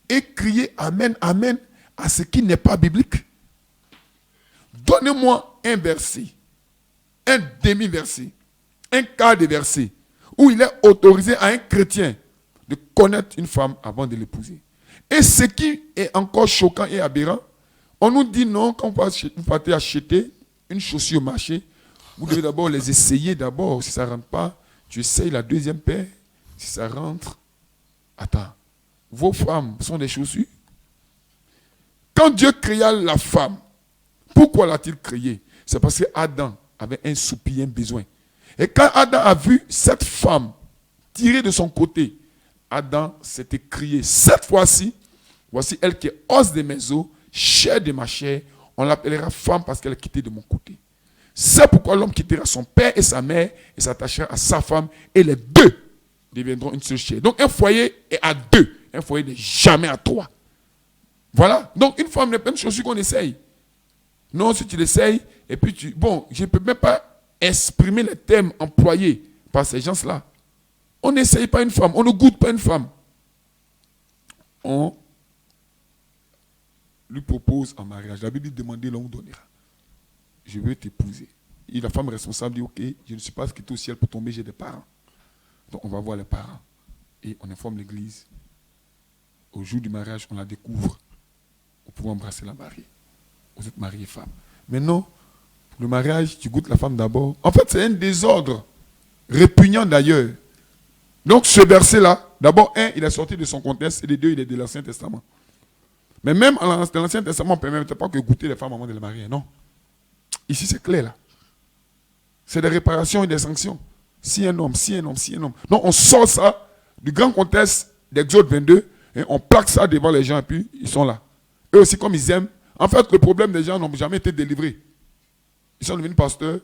et crier Amen, Amen à ce qui n'est pas biblique. Donnez-moi un verset, un demi-verset, un quart de verset où il est autorisé à un chrétien de connaître une femme avant de l'épouser. Et ce qui est encore choquant et aberrant, on nous dit non, quand vous partez acheter une chaussure au marché, vous devez d'abord les essayer d'abord. Si ça ne rentre pas, tu essayes la deuxième paire. Si ça rentre, attends, vos femmes sont des chaussures. Quand Dieu créa la femme, pourquoi l'a-t-il créée? C'est parce que Adam avait un soupir, un besoin. Et quand Adam a vu cette femme tirée de son côté, Adam s'était crié, cette fois-ci, voici elle qui est os de mes os, chair de ma chair, on l'appellera femme parce qu'elle est quittée de mon côté. C'est pourquoi l'homme quittera son père et sa mère et s'attachera à sa femme et les deux deviendront une seule chair. Donc un foyer est à deux, un foyer n'est jamais à trois. Voilà, donc une femme n'est pas une chaussure qu'on essaye. Non, si tu l'essayes, et puis bon, je ne peux même pas exprimer les termes employés par ces gens-là. On n'essaye pas une femme, on ne goûte pas une femme. On lui propose en mariage. La Bible dit demander, l'on donnera. Je veux t'épouser. Et la femme responsable dit, ok, je ne suis pas quitté au ciel pour tomber, j'ai des parents. Donc on va voir les parents. Et on informe l'église. Au jour du mariage, on la découvre. On peut embrasser la mariée. Vous êtes marié femme. Mais non, pour le mariage, tu goûtes la femme d'abord. En fait, c'est un désordre. Répugnant d'ailleurs. Donc ce verset-là, d'abord, il est sorti de son contexte, et les deux, il est de l'Ancien Testament. Mais même dans l'Ancien Testament, on ne permettait pas que goûter les femmes avant de les marier. Non. Ici, c'est clair là. C'est des réparations et des sanctions. Si un homme. Donc on sort ça du grand contexte d'Exode 22, et on plaque ça devant les gens, et puis ils sont là. Eux aussi, comme ils aiment. En fait, le problème des gens n'ont jamais été délivrés. Ils sont devenus pasteurs,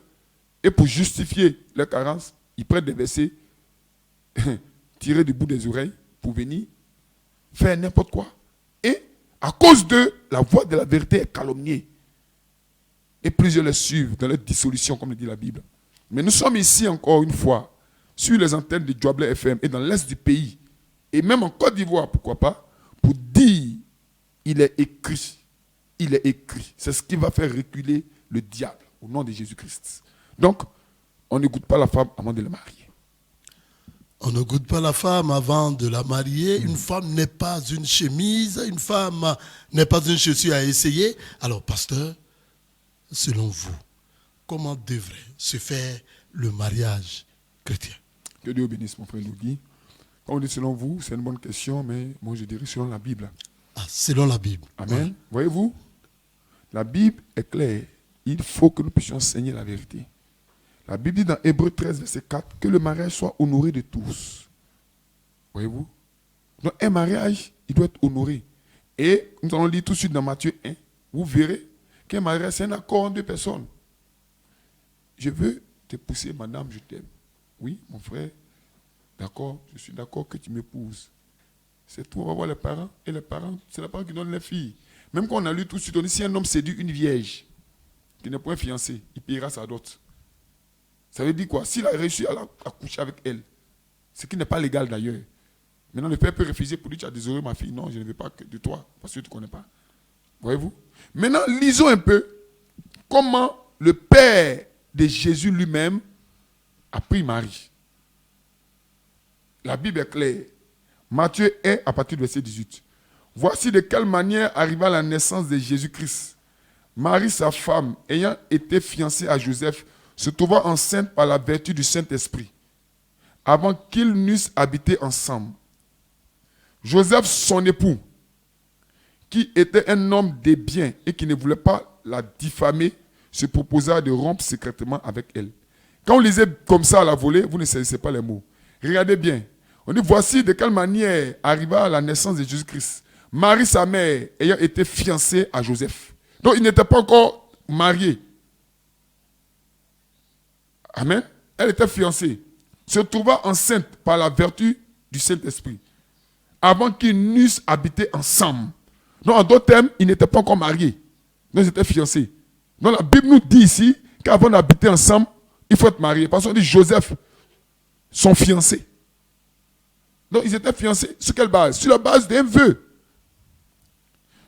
et pour justifier leur carence, ils prennent des versets tirés du bout des oreilles pour venir faire n'importe quoi. Et à cause de la voix de la vérité est calomniée. Et plusieurs les suivent dans leur dissolution, comme le dit la Bible. Mais nous sommes ici encore une fois, sur les antennes de Joablais FM et dans l'est du pays, et même en Côte d'Ivoire, pourquoi pas, pour dire, il est écrit. Il est écrit. C'est ce qui va faire reculer le diable au nom de Jésus-Christ. Donc, on ne goûte pas la femme avant de la marier. On ne goûte pas la femme avant de la marier. Une femme n'est pas une chemise. Une femme n'est pas une chaussure à essayer. Alors, pasteur, selon vous, comment devrait se faire le mariage chrétien? Que Dieu bénisse mon frère Lougui. Quand on dit selon vous, c'est une bonne question, mais moi je dirais selon la Bible. Ah, selon la Bible. Amen. Ouais. Voyez-vous, la Bible est claire. Il faut que nous puissions enseigner la vérité. La Bible dit dans Hébreux 13, verset 4, que le mariage soit honoré de tous. Voyez-vous? Donc un mariage, il doit être honoré. Et nous allons lire tout de suite dans Matthieu 1. Vous verrez qu'un mariage, c'est un accord entre deux personnes. Je veux te pousser, madame, je t'aime. Oui, mon frère, d'accord, je suis d'accord que tu m'épouses. C'est tout, on va voir les parents. Et les parents, c'est les parents qui donnent les filles. Même quand on a lu tout de suite, on dit si un homme séduit une vierge qui n'est point fiancée, il paiera sa dot. Ça veut dire quoi? S'il a réussi à coucher avec elle, ce qui n'est pas légal d'ailleurs, Maintenant, le père peut refuser pour lui, tu as désolé ma fille. Non, je ne veux pas que de toi, parce que tu ne connais pas. Voyez-vous? Maintenant, lisons un peu comment le père de Jésus lui-même a pris Marie. La Bible est claire. Matthieu 1, à partir du verset 18. Voici de quelle manière arriva la naissance de Jésus-Christ. Marie, sa femme, ayant été fiancée à Joseph, se trouva enceinte par la vertu du Saint-Esprit, avant qu'ils n'eussent habité ensemble. Joseph, son époux, qui était un homme de bien et qui ne voulait pas la diffamer, se proposa de rompre secrètement avec elle. Quand on lisait comme ça à la volée, vous ne saisissez pas les mots. Regardez bien. On dit, voici de quelle manière arriva la naissance de Jésus-Christ. Marie, sa mère, ayant été fiancée à Joseph. Donc, il n'était pas encore marié. Amen. Elle était fiancée. Se trouva enceinte par la vertu du Saint-Esprit. Avant qu'ils n'eussent habité ensemble. Donc, en d'autres termes, ils n'étaient pas encore mariés. Donc, ils étaient fiancés. Donc, la Bible nous dit ici qu'avant d'habiter ensemble, il faut être marié. Parce qu'on dit Joseph, son fiancé. Donc, ils étaient fiancés. Sur quelle base? Sur la base d'un vœu.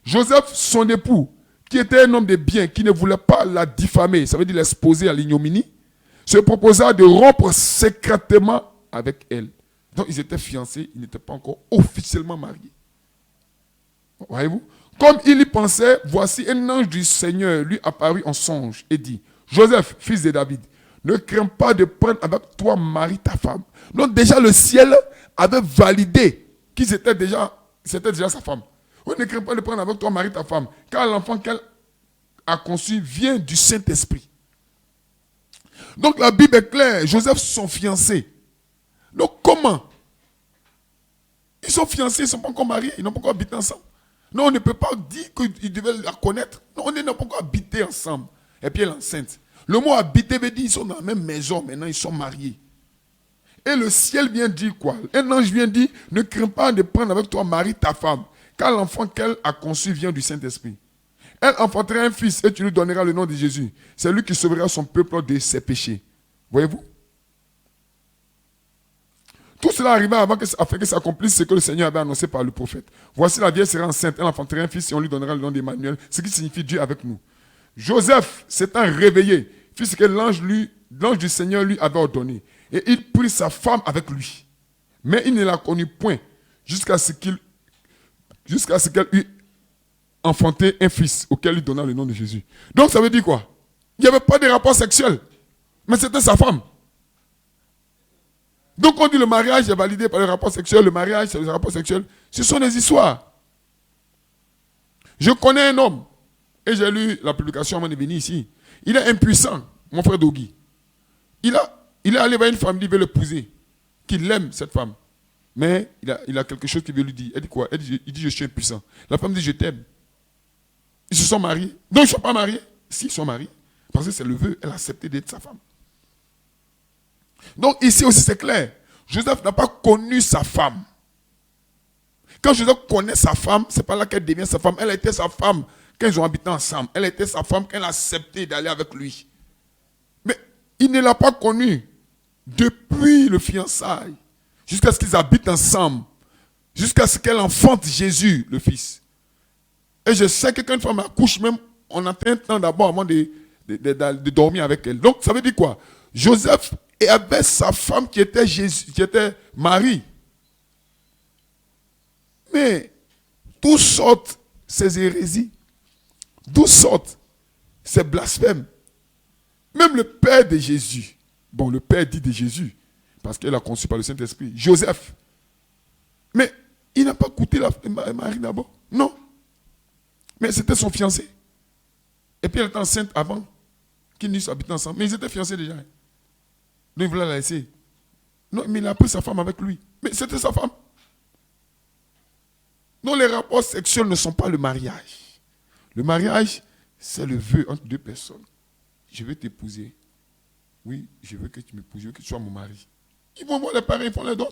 Joseph, son époux, qui était un homme de bien, qui ne voulait pas la diffamer, ça veut dire l'exposer à l'ignominie, se proposa de rompre secrètement avec elle. Donc, ils étaient fiancés, ils n'étaient pas encore officiellement mariés. Voyez-vous? Comme il y pensait, voici un ange du Seigneur lui apparut en songe et dit, Joseph, fils de David, ne crains pas de prendre avec toi Marie, ta femme. Donc déjà le ciel avait validé c'était déjà sa femme. On ne crains pas de prendre avec toi Marie, ta femme, car l'enfant qu'elle a conçu vient du Saint-Esprit. Donc la Bible est claire, Joseph, son fiancé. Donc comment? Ils sont fiancés, ils ne sont pas encore mariés, ils n'ont pas encore habité ensemble. Non, on ne peut pas dire qu'ils devaient la connaître. Non, on n'a pas encore habité ensemble. Et puis elle est enceinte. Le mot habiter veut dire qu'ils sont dans la même maison, maintenant ils sont mariés. Et le ciel vient dire quoi? Un ange vient dire, ne crains pas de prendre avec toi Marie, ta femme, car l'enfant qu'elle a conçu vient du Saint-Esprit. Elle enfantera un fils et tu lui donneras le nom de Jésus. C'est lui qui sauvera son peuple de ses péchés. Voyez-vous? Tout cela arriva afin que s'accomplisse ce que le Seigneur avait annoncé par le prophète. Voici la vierge sera enceinte, elle enfantera un fils et on lui donnera le nom d'Emmanuel, ce qui signifie Dieu avec nous. Joseph s'étant réveillé, fit ce que l'ange du Seigneur lui avait ordonné. Et il prit sa femme avec lui. Mais il ne la connut point jusqu'à ce qu'elle eût enfanté un fils auquel il donna le nom de Jésus. Donc ça veut dire quoi? Il n'y avait pas de rapport sexuel. Mais c'était sa femme. Donc on dit le mariage est validé par le rapport sexuel. Le mariage, c'est le rapport sexuel. Ce sont des histoires. Je connais un homme. Et j'ai lu la publication avant de venir ici. Il est impuissant, mon frère Dogui. Il est allé voir une femme, il veut l'épouser. Qu'il aime cette femme. Mais il a quelque chose qu'il veut lui dire. Elle dit quoi? Il dit je suis impuissant. La femme dit je t'aime. Ils se sont mariés. Donc ils ne sont pas mariés. Si, ils sont mariés. Parce que c'est le vœu. Elle a accepté d'être sa femme. Donc ici aussi c'est clair. Joseph n'a pas connu sa femme. Quand Joseph connaît sa femme, ce n'est pas là qu'elle devient sa femme. Elle a été sa femme quand ils ont habité ensemble. Elle a été sa femme quand elle a accepté d'aller avec lui. Mais il ne l'a pas connue depuis le fiançailles. Jusqu'à ce qu'ils habitent ensemble. Jusqu'à ce qu'elle enfante Jésus, le Fils. Et je sais que quand une femme accouche, même, on a un temps d'abord avant de dormir avec elle. Donc ça veut dire quoi? Joseph avait sa femme qui était Marie. Mais d'où sortent ces hérésies? D'où sortent ces blasphèmes? Même le père de Jésus, bon, le père dit de Jésus, parce qu'il a conçu par le Saint-Esprit, Joseph. Mais il n'a pas goûté Marie d'abord. Non. Mais c'était son fiancé. Et puis elle était enceinte avant qu'ils n'eussent habité ensemble. Mais ils étaient fiancés déjà. Donc il voulait la laisser. Non, mais il a pris sa femme avec lui. Mais c'était sa femme. Donc les rapports sexuels ne sont pas le mariage. Le mariage, c'est le vœu entre deux personnes. Je veux t'épouser. Oui, je veux que tu m'épouses, je veux que tu sois mon mari. Ils vont voir les parents, ils font les dots.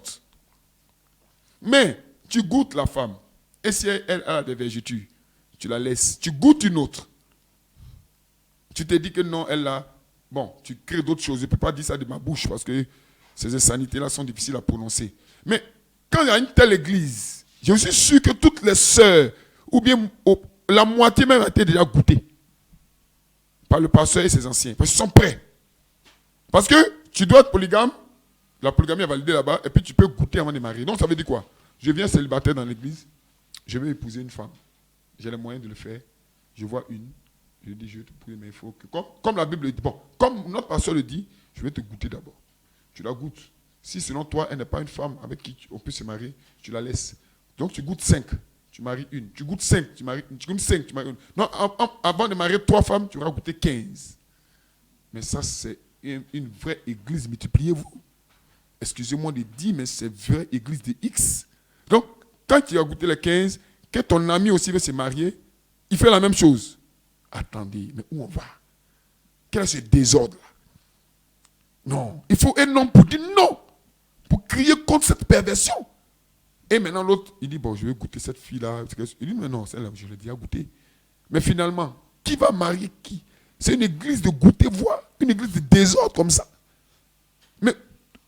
Mais tu goûtes la femme. Et si elle a des vergetures, tu la laisses. Tu goûtes une autre. Tu te dis que non, elle a... Bon, tu crées d'autres choses. Je ne peux pas dire ça de ma bouche parce que ces insanités-là sont difficiles à prononcer. Mais quand il y a une telle église, je suis sûr que toutes les sœurs, ou bien la moitié même a été déjà goûtée par le pasteur et ses anciens. Parce qu'ils sont prêts. Parce que tu dois être polygame, la polygamie est validée là-bas, et puis tu peux goûter avant de marier. Donc ça veut dire quoi? Je viens célibataire dans l'église, je vais épouser une femme. J'ai les moyens de le faire. Je vois une, je dis je vais te épouser, mais il faut que, comme la Bible le dit, bon, comme notre pasteur le dit, je vais te goûter d'abord. Tu la goûtes. Si selon toi, elle n'est pas une femme avec qui on peut se marier, tu la laisses. Donc tu goûtes 5, tu maries une. Tu goûtes 5, tu maries une. Tu goûtes 5, tu maries une. Non, avant de marier 3 femmes, tu vas goûter 15. Mais ça, c'est une vraie église. Multipliez-vous. Excusez-moi de dire, mais c'est une vraie église de X. Donc, quand tu as goûté les 15, que ton ami aussi veut se marier, il fait la même chose. Attendez, mais où on va? Quel est ce désordre-là? Non. Il faut un homme pour dire non. Pour crier contre cette perversion. Et maintenant l'autre, il dit, bon, je vais goûter cette fille-là. Il dit, mais non, celle-là, je l'ai déjà goûtée. Mais finalement, qui va marier qui? C'est une église de goûter-voix. Une église de désordre comme ça. Mais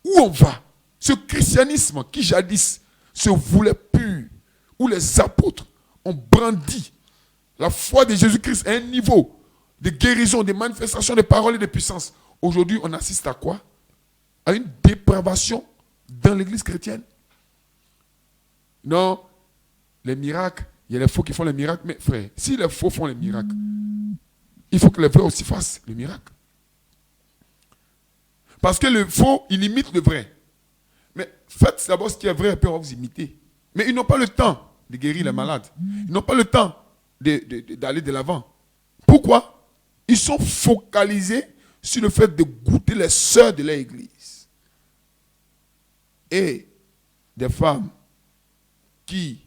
où on va? Ce christianisme qui jadis se voulait pur, où les apôtres ont brandi la foi de Jésus-Christ à un niveau de guérison, de manifestation de paroles et de puissance. Aujourd'hui, on assiste à quoi? À une dépravation dans l'église chrétienne. Non, les miracles, il y a les faux qui font les miracles, mais frère, si les faux font les miracles, il faut que les vrais aussi fassent le miracle. Parce que le faux, il imite le vrai. Mais faites d'abord ce qui est vrai, et puis on va vous imiter. Mais ils n'ont pas le temps de guérir les malades. Ils n'ont pas le temps d'aller de l'avant. Pourquoi? Ils sont focalisés sur le fait de goûter les sœurs de leur église. Et des femmes qui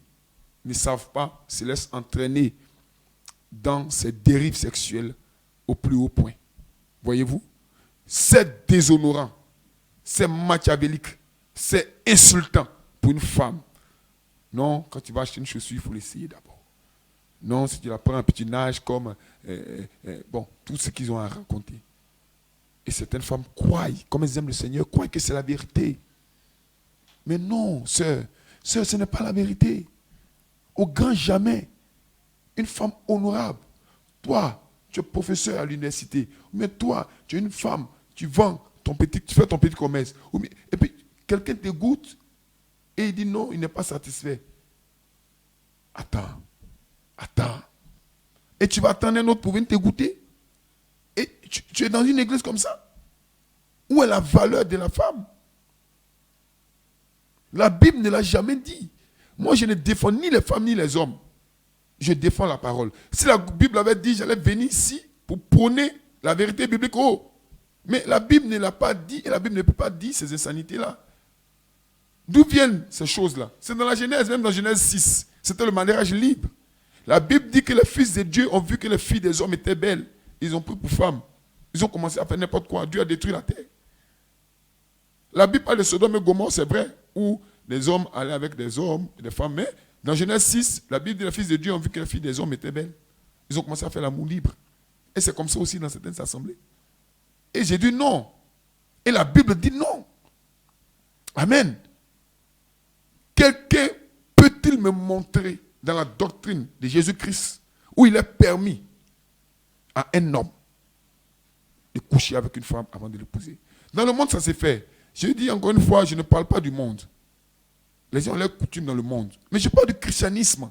ne savent pas se laissent entraîner dans ces dérives sexuelles au plus haut point. Voyez-vous? C'est déshonorant, c'est machiavélique, c'est insultant pour une femme. Non, quand tu vas acheter une chaussure, il faut l'essayer d'abord. Non, si tu la prends un petit nage comme bon, tout ce qu'ils ont à raconter. Et certaines femmes croient, comme elles aiment le Seigneur, croient que c'est la vérité. Mais non, sœur, ce n'est pas la vérité. Au grand jamais, une femme honorable. Toi, tu es professeur à l'université. Mais toi, tu es une femme, tu vends tu fais ton petit commerce. Et puis, quelqu'un te goûte et il dit non, il n'est pas satisfait. Attends. Et tu vas attendre un autre pour venir te goûter. Et tu es dans une église comme ça. Où est la valeur de la femme? La Bible ne l'a jamais dit. Moi, je ne défends ni les femmes ni les hommes. Je défends la parole. Si la Bible avait dit, j'allais venir ici pour prôner la vérité biblique. Oh. Mais la Bible ne l'a pas dit et la Bible ne peut pas dire ces insanités-là. D'où viennent ces choses-là? C'est dans la Genèse, même dans Genèse 6. C'était le mariage libre. La Bible dit que les fils de Dieu ont vu que les filles des hommes étaient belles. Ils ont pris pour femmes. Ils ont commencé à faire n'importe quoi. Dieu a détruit la terre. La Bible parle de Sodome et Gomorrhe, c'est vrai, où les hommes allaient avec des hommes et des femmes. Mais dans Genèse 6, la Bible dit que les fils de Dieu ont vu que les filles des hommes étaient belles. Ils ont commencé à faire l'amour libre. Et c'est comme ça aussi dans certaines assemblées. Et j'ai dit non. Et la Bible dit non. Amen. Quelqu'un peut-il me montrer dans la doctrine de Jésus-Christ où il est permis à un homme de coucher avec une femme avant de l'épouser? Dans le monde, ça s'est fait. Je dis encore une fois, je ne parle pas du monde. Les gens ont leurs coutumes dans le monde. Mais je parle du christianisme.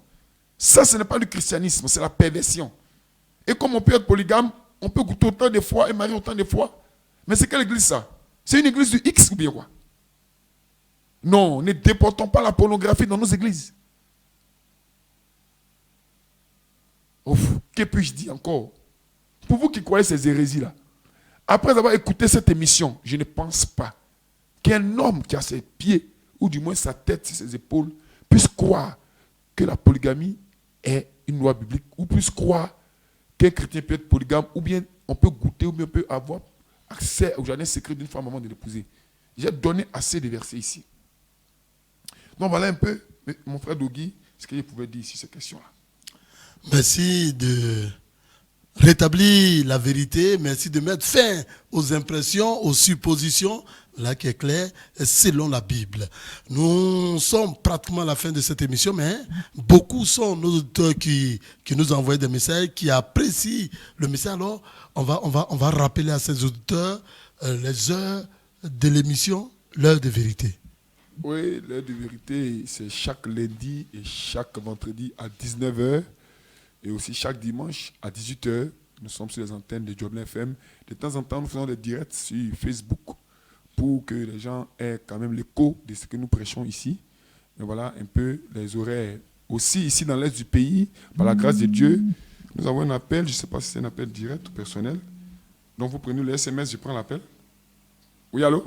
Ça, ce n'est pas du christianisme, c'est la perversion. Et comme on peut être polygame, on peut goûter autant de fois et marier autant de fois. Mais c'est quelle église ça? C'est une église du X ou bien quoi? Non, ne déportons pas la pornographie dans nos églises. Ouf, que puis-je dire encore? Pour vous qui croyez ces hérésies-là, après avoir écouté cette émission, je ne pense pas qu'un homme qui a ses pieds, ou du moins sa tête sur ses épaules, puisse croire que la polygamie est une loi biblique, ou puisse croire qu'un chrétien peut être polygame, ou bien on peut goûter, ou bien on peut avoir accès au jardin secret d'une femme avant de l'épouser. J'ai donné assez de versets ici. Donc voilà un peu, mon frère Dogui, ce qu'il pouvait dire sur ces questions-là. Merci de rétablir la vérité. Merci de mettre fin aux impressions, aux suppositions. là qui est clair, selon la Bible. Nous sommes pratiquement à la fin de cette émission, mais beaucoup sont nos auditeurs qui nous envoient des messages, qui apprécient le message. Alors, on va rappeler à ces auditeurs les heures de l'émission, l'heure de vérité. Oui, l'heure de vérité, c'est chaque lundi et chaque vendredi à 19h et aussi chaque dimanche à 18h. Nous sommes sur les antennes de Joblin FM. De temps en temps, nous faisons des directs sur Facebook pour que les gens aient quand même l'écho de ce que nous prêchons ici. Et voilà un peu les horaires. Aussi, ici dans l'est du pays, par la grâce de Dieu, nous avons un appel. Je ne sais pas si c'est un appel direct ou personnel. Donc, vous prenez le SMS, je prends l'appel. Oui, allô?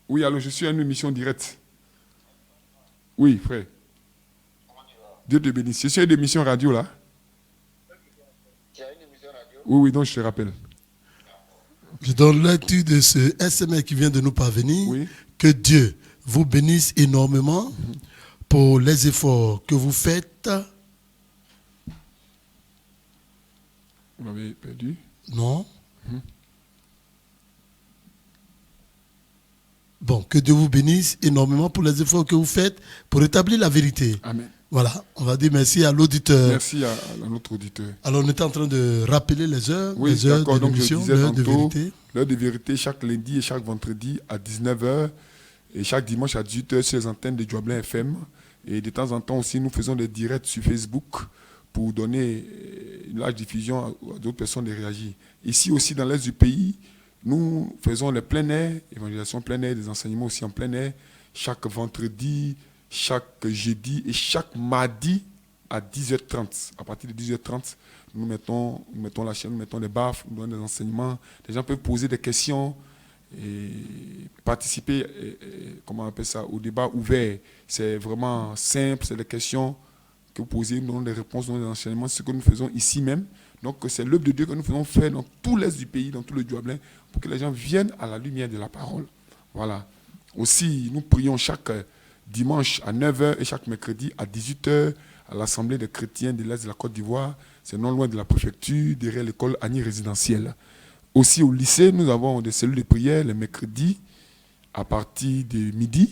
Oui, allô, je suis à une émission directe. Oui, frère. Dieu te bénisse. Je suis à une émission radio, là. Oui, donc je te rappelle. Je donne lecture de ce SMS qui vient de nous parvenir. Oui. Que Dieu vous bénisse énormément pour les efforts que vous faites. Vous m'avez perdu? Non. Bon, que Dieu vous bénisse énormément pour les efforts que vous faites pour établir la vérité. Amen. Voilà, on va dire merci à l'auditeur. Merci à notre auditeur. Alors, on est en train de rappeler les heures, Oui, les heures d'accord. de Donc, je l'émission, disais l'heure de tantôt, vérité. l'heure de vérité chaque lundi et chaque vendredi à 19h et chaque dimanche à 18h sur les antennes de Joblin FM. Et de temps en temps aussi, nous faisons des directs sur Facebook pour donner une large diffusion à d'autres personnes de réagir. Ici aussi, dans l'est du pays, nous faisons les plein air, évangélisation plein air, des enseignements aussi en plein air, chaque vendredi, chaque jeudi et chaque mardi à 10h30. À partir de 10h30, nous mettons la chaîne, nous mettons des baffes, nous donnons des enseignements. Les gens peuvent poser des questions et participer, comment on appelle ça, au débat ouvert. C'est vraiment simple, c'est des questions que vous posez, nous donnons des réponses, nous donnons des enseignements. C'est ce que nous faisons ici même. Donc c'est l'œuvre de Dieu que nous faisons faire dans tout l'est du pays, dans tout le Joblin, pour que les gens viennent à la lumière de la parole. Voilà. Aussi, nous prions chaque dimanche à 9h et chaque mercredi à 18h à l'Assemblée des chrétiens de l'Est de la Côte d'Ivoire. C'est non loin de la préfecture, derrière l'école Annie résidentielle. Aussi au lycée, nous avons des cellules de prière les mercredis à partir de midi.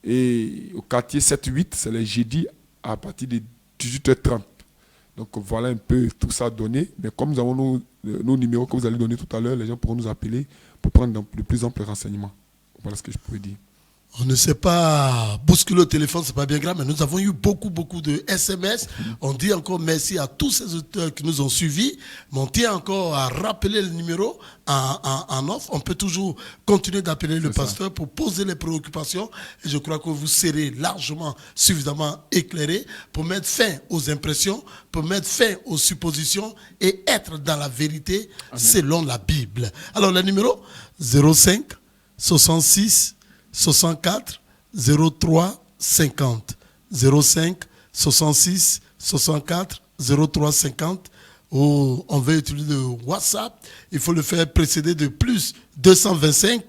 Et au quartier 7-8, c'est les jeudis à partir de 18h30. Donc voilà un peu tout ça donné. Mais comme nous avons nos numéros que vous allez donner tout à l'heure, les gens pourront nous appeler pour prendre de plus amples renseignements. Voilà ce que je pourrais dire. On ne sait pas bousculer le téléphone, c'est pas bien grave, mais nous avons eu beaucoup de SMS. On dit encore merci à tous ces auteurs qui nous ont suivis. Mais on tient encore à rappeler le numéro en offre. On peut toujours continuer d'appeler le pasteur pour poser les préoccupations. Et je crois que vous serez largement, suffisamment éclairés pour mettre fin aux impressions, pour mettre fin aux suppositions et être dans la vérité selon la Bible. Alors le numéro 05 66 64 03 50 05 66 64 03 50 ou on veut utiliser le WhatsApp, il faut le faire précéder de plus 225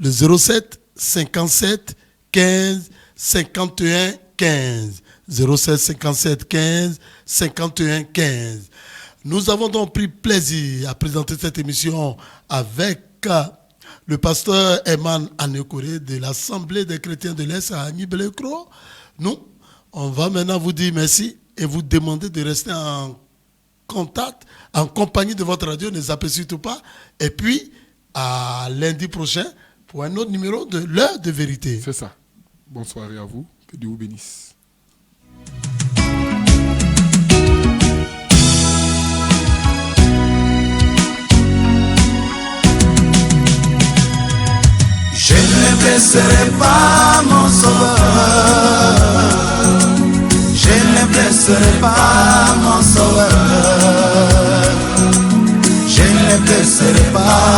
le 07 57 15 51 15 07 57 15 51 15. Nous avons donc pris plaisir à présenter cette émission avec le pasteur Eman Anekoré de l'Assemblée des chrétiens de l'Est à Agny-Bellecro. Nous, on va maintenant vous dire merci et vous demander de rester en contact, en compagnie de votre radio, ne zappez surtout pas. Et puis, à lundi prochain, pour un autre numéro de l'heure de vérité. C'est ça. Bonne soirée à vous. Que Dieu vous bénisse. Je ne blesserai pas mon sauveur. Je ne blesserai pas mon sauveur. Je ne blesserai pas